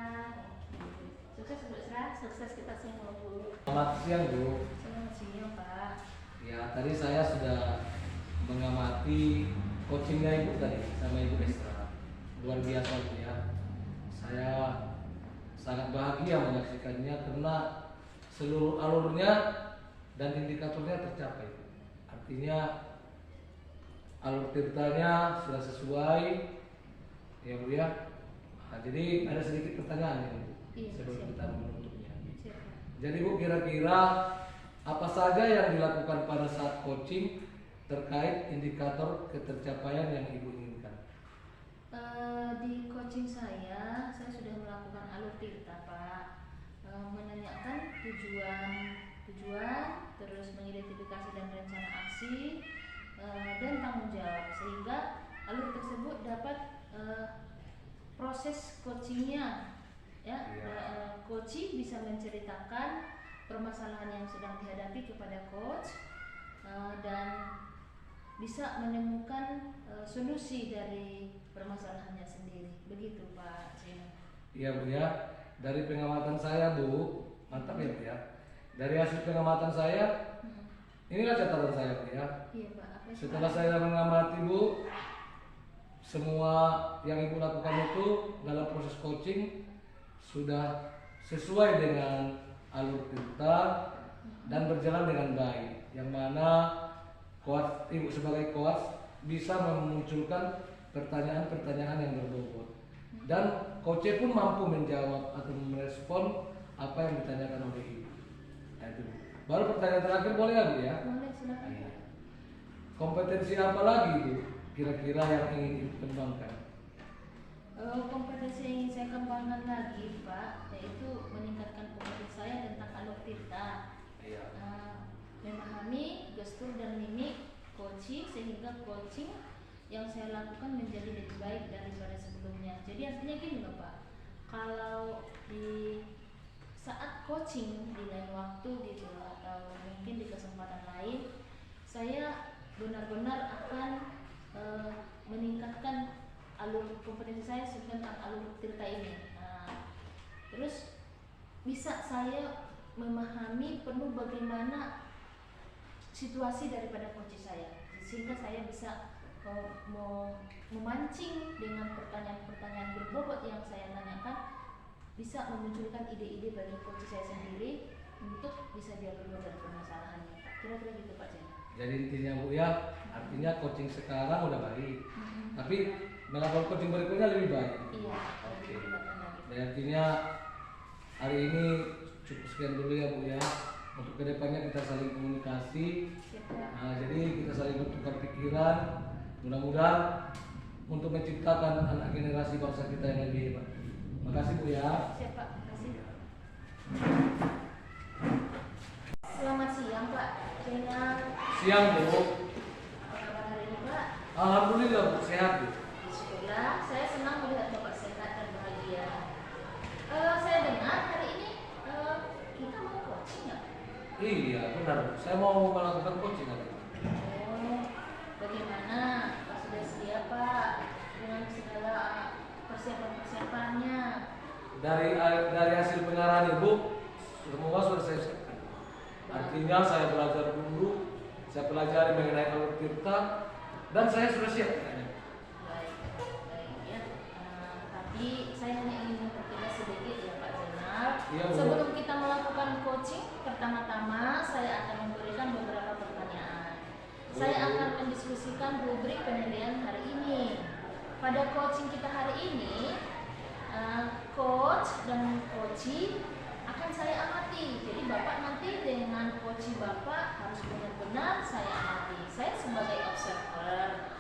Sukses Bu Esra.
Sukses kita semua Bu.
Selamat siang Bu.
Selamat siang Pak.
Ya tadi saya sudah mengamati coachingnya Ibu tadi sama Ibu Esra. Luar biasa Bu ya. Saya sangat bahagia menyaksikannya karena seluruh alurnya dan indikatornya tercapai. Artinya alur tirtanya sudah sesuai ya Bu ya. Nah, jadi ada sedikit pertanyaan ya Bu
Iya,
sebelum
siap.
kita menutupnya.
Siap.
Jadi Bu kira-kira apa saja yang dilakukan pada saat coaching terkait indikator ketercapaian yang Ibu inginkan?
Di coaching saya sudah melakukan alur tirta Pak. Menanyakan tujuan, terus mengidentifikasi dan rencana aksi, dan tanggung jawab sehingga alur tersebut dapat proses coachingnya ya. Coach bisa menceritakan permasalahan yang sedang dihadapi kepada coach, dan bisa menemukan solusi dari permasalahannya sendiri. Begitu Pak Zeno.
Iya Bu ya. Dari pengamatan saya Bu, mantap ya Bu ya. Dari hasil pengamatan saya, inilah catatan saya Bu ya.
Iya Pak. Apa itu,
Setelah
Pak?
saya mengamati Bu, semua yang Ibu lakukan itu dalam proses coaching sudah sesuai dengan alur tirta dan berjalan dengan baik. Yang mana coach, Ibu sebagai coach bisa memunculkan pertanyaan-pertanyaan yang berbobot. Dan coach pun mampu menjawab atau merespon apa yang ditanyakan oleh Ibu. Nah, itu. Baru pertanyaan terakhir boleh ya Bu ya?
Boleh silakan Pak.
Kompetensi apa lagi Bu kira-kira yang ingin Ibu kembangkan?
Kompetensi yang ingin saya kembangkan lagi Pak, yaitu meningkatkan kompetensi saya tentang alur tirta.
Iya.
Memahami gestur dan mimik coaching sehingga coaching yang saya lakukan menjadi lebih baik daripada sebelumnya. Jadi artinya gini loh Pak, kalau di saat coaching di lain waktu gitu atau mungkin di kesempatan lain, saya benar-benar akan meningkatkan alur kompetensi saya tentang alur tirta ini. Terus bisa saya memahami penuh bagaimana situasi daripada coach saya, sehingga saya bisa memancing dengan pertanyaan-pertanyaan berbobot yang saya tanyakan, bisa memunculkan ide-ide bagi coach saya sendiri untuk bisa dia keluar dari permasalahannya. Kira-kira gitu Pak Jen.
Jadi intinya Bu ya, artinya coaching sekarang udah baik, tapi melakukan coaching berikutnya lebih baik.
Iya.
Oke.
Lebih lagi.
Dan artinya hari ini cukup sekian dulu ya Bu ya. Untuk kedepannya kita saling komunikasi.
Siap, Pak.
Nah, jadi kita saling bertukar pikiran. Mudah-mudahan untuk menciptakan anak generasi bangsa kita yang lebih hebat. Makasih Bu ya.
Siap Pak, kasih. Selamat siang Pak Jena.
Siang Bu.
Apa kabar hari ini Pak?
Alhamdulillah Bu, sehat Bu.
Syukurlah, saya senang melihat Bapak sehat dan bahagia. Saya dengar hari ini kita mau coaching ya?
Iya benar Bu. Saya mau melakukan coaching hari ini.
Oh, bagaimana? Pak sudah siap Pak dengan segala persiapan-persiapannya?
Dari hasil pengarahan Ibu, semua sudah saya siapkan. Artinya saya belajar dulu, saya pelajari mengenai alur tirta, dan saya sudah siap.
Baik, baik ya. Tapi saya hanya ingin mempertegas sedikit ya Pak Zainal.
Iya, Bu.
Sebelum kita melakukan coaching, pertama-tama saya akan memberikan beberapa pertanyaan. Saya akan mendiskusikan rubrik penilaian hari ini. Pada coaching kita hari ini, coach dan coachee akan saya amati. Jadi Bapak nanti dengan coachee Bapak harus benar-benar saya amati. Saya sebagai observer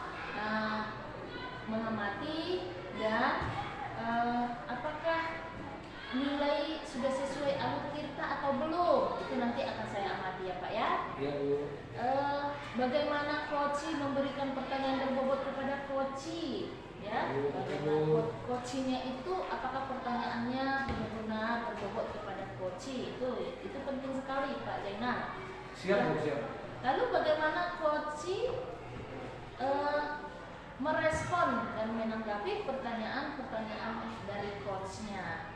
mengamati dan apakah nilai sudah sesuai alur tirta atau belum, itu nanti akan saya amati ya Pak ya.
Iya Bu.
bagaimana coach memberikan pertanyaan berbobot kepada coach, ya? Bagaimana coachnya itu, apakah pertanyaannya benar-benar berbobot kepada coach, itu penting sekali Pak Zainal.
Siap Bu, siap.
Lalu bagaimana coach merespon dan menanggapi pertanyaan-pertanyaan dari coachnya.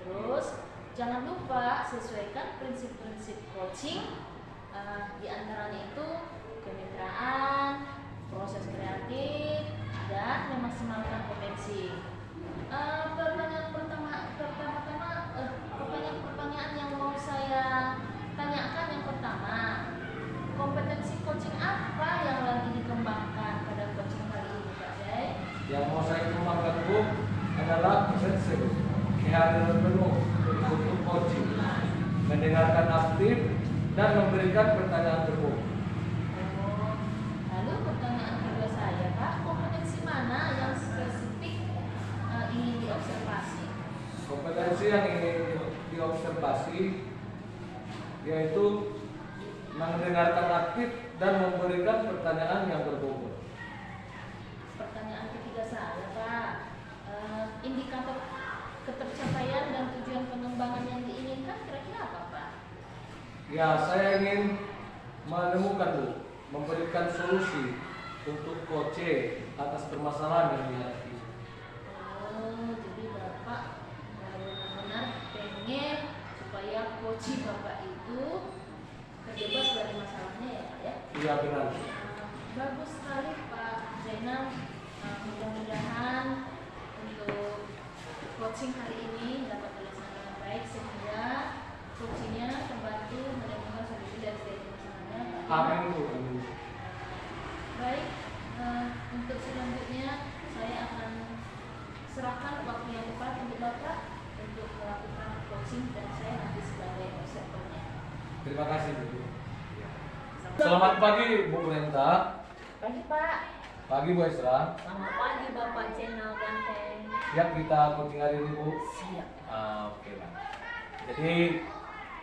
Terus jangan lupa sesuaikan prinsip-prinsip coaching, di antaranya itu kemitraan, proses kreatif, dan memaksimalkan potensi. Pertanyaan yang mau saya tanyakan yang pertama, kompetensi coaching apa yang lagi dikembangkan pada coaching kali ini Pak Jai?
Yang mau saya kembangkan Bu adalah presensi, kehadiran penuh untuk coaching, mendengarkan aktif dan memberikan pertanyaan berbobot.
Lalu pertanyaan kedua saya Pak, kompetensi mana yang spesifik ingin diobservasi?
Kompetensi yang ingin diobservasi yaitu mendengarkan aktif dan memberikan pertanyaan yang berbobot.
Pertanyaan ketiga saya Pak, indikator ketercapaian dan tujuan pengembangan yang diinginkan kira-kira apa Pak?
Ya, saya ingin menemukan Bu, memberikan solusi untuk coach atas permasalahan yang dihadapi.
Jadi Bapak benar-benar pengen supaya coach Bapak itu terbebas dari masalahnya ya Pak ya?
Iya benar.
Bagus sekali Pak Zainal. Mudah-mudahan untuk coaching hari ini dapat terlaksana dengan baik sehingga coachingnya terbantu menemukan solusi dari setiap masalahnya.
Amin Bu. Amin.
Baik, untuk selanjutnya saya akan serahkan waktu yang tepat untuk Bapak untuk melakukan coaching dan saya nanti sebagai observernya.
Terima kasih Bu. Selamat pagi Bu Renta.
Pagi Pak.
Pagi Bu Esra.
Selamat pagi Bapak Channel Ganteng.
Siap kita coaching hari ini Bu?
Siap.
Oke lah. Jadi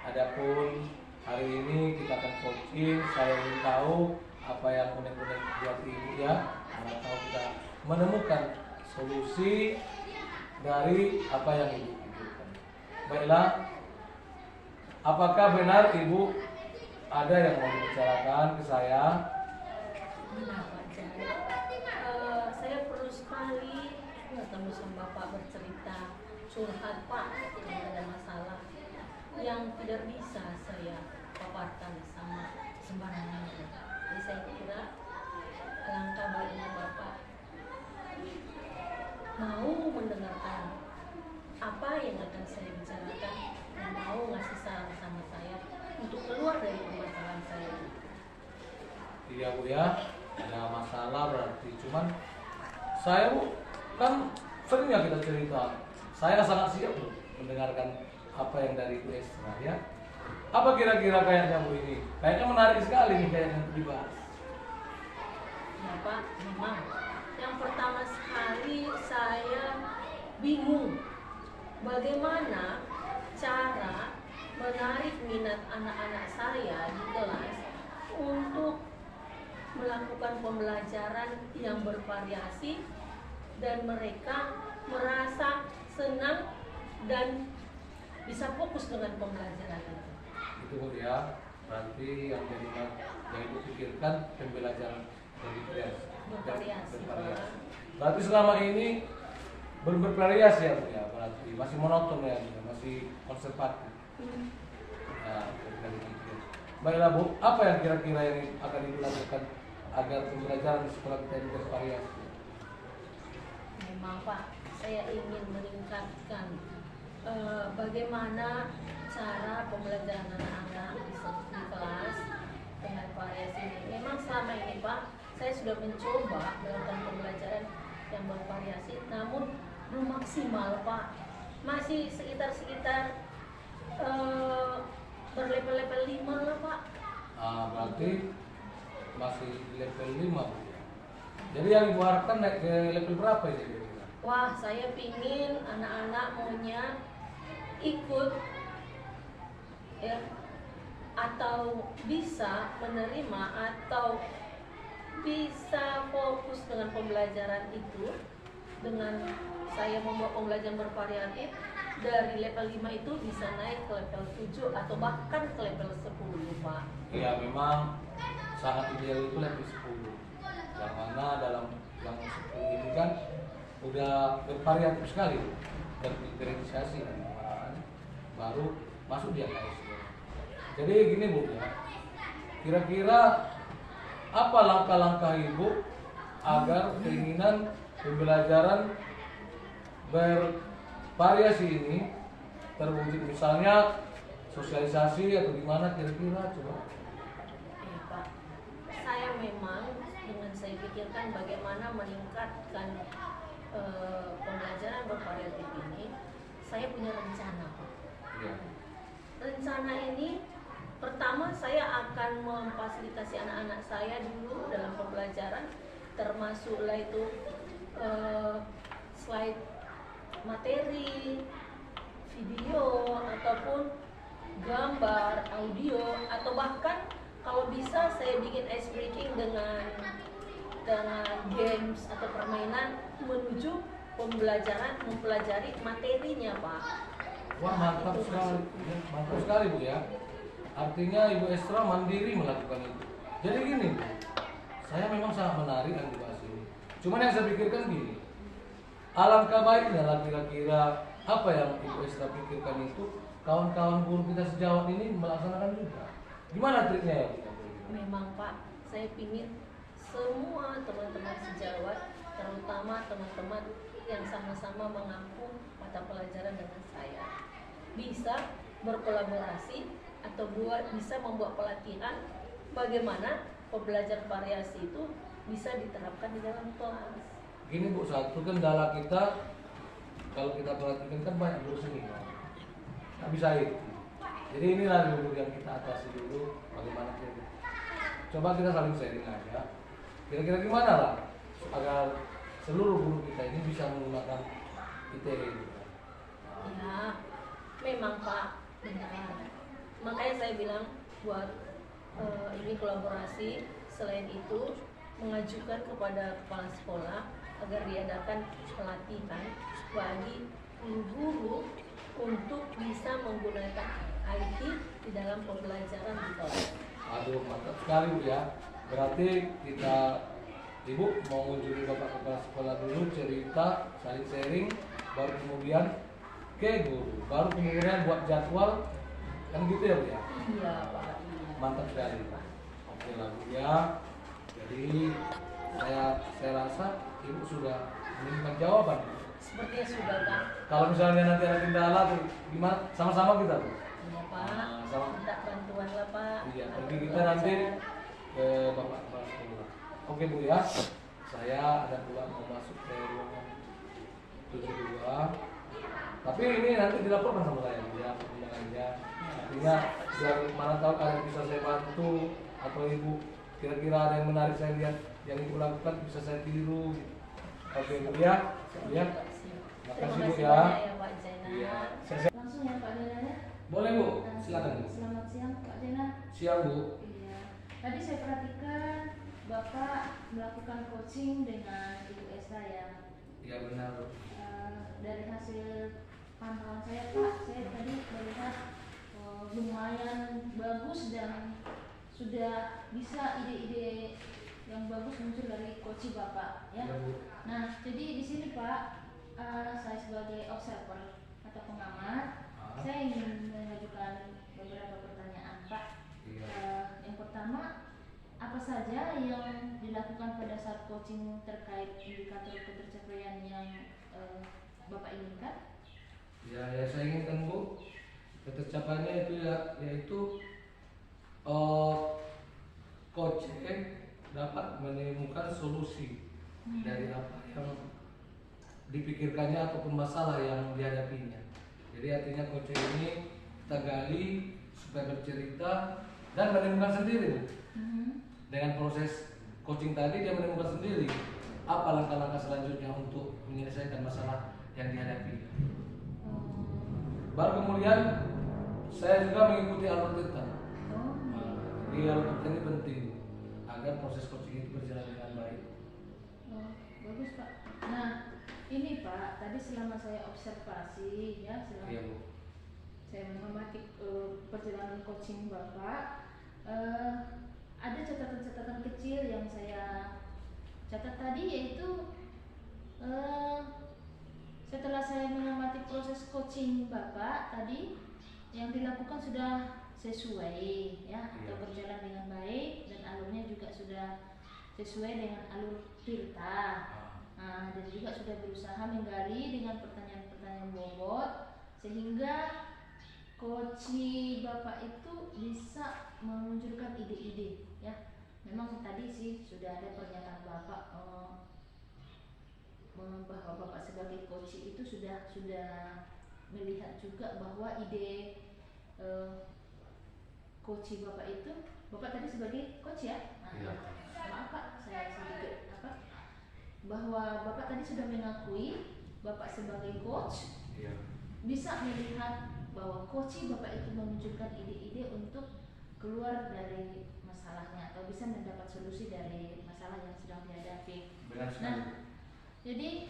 adapun hari ini kita akan coaching, saya ingin tahu apa yang unik-unik buat ibu ya. Mana tahu kita menemukan solusi dari apa yang ibu pikirkan. Baiklah, apakah benar ibu ada yang mau dibicarakan ke saya?
Benar Pak Jai. Saya perlu sekali ketemu sama Bapak bercerita curhat Pak yang ada masalah yang tidak bisa saya paparkan sama sembarangan. Jadi saya kira alangkah baiknya Bapak mau mendengarkan apa yang akan saya bicarakan dan mau ngasih saran sama saya untuk keluar dari permasalahan saya ini.
Iya Bu ya, ada masalah berarti. Cuman saya Bu, kan seringnya kita cerita. Saya sangat siap Bu mendengarkan apa yang dari Bu Esra ya. Apa kira-kira kayaknya Bu ini? Kayaknya menarik sekali nih kayaknya untuk dibahas.
Ya Pak, memang. Yang pertama sekali saya bingung bagaimana cara menarik minat anak-anak saya di kelas untuk melakukan pembelajaran yang bervariasi dan mereka merasa senang dan bisa fokus dengan pembelajaran itu.
Itu Bu ya. Berarti yang Ibu pikirkan pembelajaran
Bervariasi.
Berarti selama ini bervariasi ya Bu ya. Berarti masih monoton ya, Bu, masih konservatif. Nah, dari itu. Baiklah Bu, apa yang kira-kira yang akan Ibu lakukan agar pembelajaran di sekolah kita ini bervariasi?
Memang Pak, saya ingin meningkatkan bagaimana cara pembelajaran anak-anak di kelas dengan variasi ini. Memang selama ini Pak, saya sudah mencoba melakukan pembelajaran yang bervariasi, namun belum maksimal Pak. Masih sekitar berlevel-level 5 lah Pak.
Berarti masih di level 5 Bu ya. Jadi yang Ibu harapkan naik ke level berapa ini kira-kira?
Wah, saya pingin anak-anak maunya ikut ya, atau bisa menerima atau bisa fokus dengan pembelajaran itu, dengan saya membuat pembelajaran bervariatif, dari level 5 itu bisa naik ke level 7 atau bahkan ke level 10, Pak.
Ya memang sangat ideal itu level 10. Yang mana dalam yang 10 ini kan udah bervariatif sekali, terdiferensiasi kan, baru masuk dia ke SD. Jadi gini Bu ya, kira-kira apa langkah-langkah Ibu agar keinginan pembelajaran bervariasi ini terwujud, misalnya sosialisasi atau gimana kira-kira coba?
Ya, Pak. Saya memang dengan saya pikirkan bagaimana meningkatkan pembelajaran bervariatif ini, saya punya rencana, Pak.
Ya.
Rencana ini pertama saya akan memfasilitasi anak-anak saya dulu dalam pembelajaran, termasuklah itu slide materi, video ataupun gambar, audio, atau bahkan kalau bisa saya bikin ice breaking dengan games atau permainan menuju pembelajaran, mempelajari materinya, Pak.
Wah mantap
Itu
sekali, ya, mantap sekali Bu ya. Artinya Ibu Estra mandiri melakukan itu. Jadi gini Bu, saya memang sangat menarik yang dibahas ini. Cuman yang saya pikirkan gini, alangkah baiknya lah kira-kira apa yang Ibu Estra pikirkan itu kawan-kawan guru kita sejawat ini melaksanakan juga. Gimana triknya ya Bu?
Memang Pak, saya ingin semua teman-teman sejawat, terutama teman-teman yang sama-sama mengampu mata pelajaran dengan saya, bisa berkolaborasi atau bisa membuat pelatihan bagaimana pembelajaran variasi itu bisa diterapkan di dalam kelas.
Gini Bu, satu kendala kita kalau kita perhatikan kan banyak guru seni, nggak bisa itu. Jadi inilah dulu yang kita atasi dulu, bagaimana kita. Coba kita saling sharing aja. Kira-kira gimana lah agar seluruh guru kita ini bisa menggunakan ITE itu.
Ya, memang Pak, benar. Makanya saya bilang buat ini kolaborasi. Selain itu mengajukan kepada kepala sekolah agar diadakan pelatihan bagi guru untuk bisa menggunakan IT di dalam pembelajaran di kelas.
Aduh mantap sekali Bu ya. Berarti kita Ibu mau mengunjungi Bapak Kepala Sekolah dulu, cerita, saling sharing, baru kemudian ke guru, baru kemudian buat jadwal, kan gitu ya Bu ya?
Iya Pak, iya.
Mantap sekali Pak. Oke lah Bu ya. Jadi saya rasa Ibu sudah menemukan jawaban.
Sepertinya sudah Pak.
Kalau misalnya nanti ada kendala tuh gimana? Sama-sama kita Bu.
Iya Pak,
sama.
minta bantuan lah Pak.
Iya,
Agar
nanti kita
belajar.
nanti ke Bapak Kepala Sekolah. Oke Bu ya, saya ada pula mau masuk ke ruangan 72. Tapi ini nanti dilaporkan sama saya Bu ya, perkembangannya. Artinya biar mana tahu kalian bisa saya bantu atau Ibu kira-kira ada yang menarik saya lihat yang Ibu lakukan bisa saya tiru. Oke Bu ya, ya. Makasih Bu ya.
Banyak ya Pak Zainal.
Iya.
Langsung ya Pak Zainal ya.
Boleh Bu, silakan Bu.
Selamat siang Pak Zainal.
Siang Bu.
Iya. Tadi saya perhatikan Bapak melakukan coaching dengan Ibu Esa ya.
Iya benar Bu.
Dari hasil pantauan saya Pak, saya tadi melihat lumayan bagus dan sudah bisa ide-ide yang bagus muncul dari coaching Bapak ya.
Iya, Bu.
Nah, jadi di sini Pak, saya sebagai observer atau pengamat, saya ingin mengajukan beberapa pertanyaan Pak.
Iya.
Yang pertama, apa saja yang dilakukan pada saat coaching terkait indikator ketercapaian yang Bapak inginkan?
Ya saya inginkan Bu, ketercapaiannya itu yaitu coach dapat menemukan solusi dari apa yang dipikirkannya ataupun masalah yang dihadapinya. Jadi artinya coach ini kita gali supaya bercerita dan menemukan sendiri Bu. Dengan proses coaching tadi dia menemukan sendiri apa langkah-langkah selanjutnya untuk menyelesaikan masalah yang dihadapi. Baru kemudian saya juga mengikuti alur tentang. Jadi alur tentang ini penting agar proses coaching itu berjalan dengan
bagus Pak. Nah ini Pak, tadi selama saya observasi ya, selama
Iya Bu.
saya mengamati perjalanan coaching Bapak, ada catatan-catatan kecil yang saya catat tadi, yaitu setelah saya mengamati proses coaching Bapak tadi, yang dilakukan sudah sesuai ya, atau berjalan dengan baik, dan alurnya juga sudah sesuai dengan alur Tirta. Dan juga sudah berusaha menggali dengan pertanyaan-pertanyaan bobot, sehingga coaching Bapak itu bisa memunculkan ide-ide ya. Memang tadi sih sudah ada pernyataan Bapak bahwa Bapak sebagai coach itu sudah melihat juga bahwa ide coach Bapak itu, Bapak tadi sebagai coach ya. Maaf Pak, saya sedikit bahwa Bapak tadi sudah mengakui Bapak sebagai coach bisa melihat bahwa coach Bapak itu memunculkan ide-ide untuk keluar dari masalahnya atau bisa mendapat solusi dari masalah yang sedang dihadapi. Nah, jadi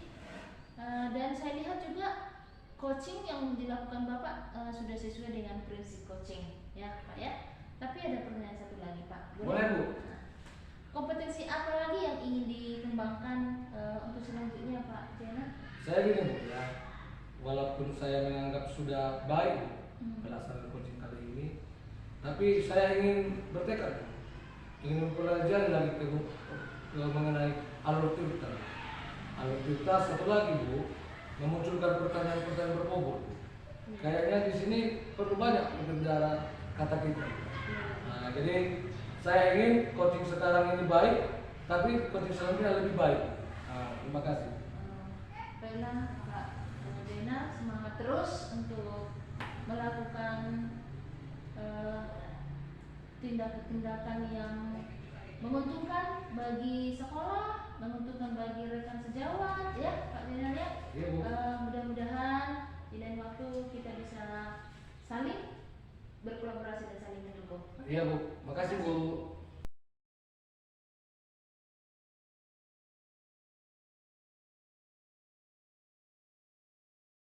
dan saya lihat juga coaching yang dilakukan Bapak sudah sesuai dengan prinsip coaching ya Pak ya. Tapi ada pertanyaan satu lagi Pak.
Boleh Bu.
Kompetensi apa lagi yang ingin dikembangkan untuk selanjutnya Pak Jena?
Saya gini Bu ya, walaupun saya menganggap sudah baik pelaksanaan coaching kali ini, tapi saya ingin bertekad, ingin mempelajari lagi ke mengenai alur Tirta. Alur Tirta satu lagi Bu, memunculkan pertanyaan-pertanyaan berbobot. Kayaknya di sini perlu banyak berbicara kata kita. Nah, jadi saya ingin coaching sekarang ini baik, tapi coaching selanjutnya lebih baik. Terima kasih.
Baiklah Pak Dena, semangat terus untuk melakukan tindakan-tindakan yang menguntungkan bagi sekolah, menguntungkan bagi rekan sejawat ya Pak Dena ya.
Iya Bu.
Mudah-mudahan di lain waktu kita bisa saling berkolaborasi dan saling mendukung.
Iya Bu, makasih Bu.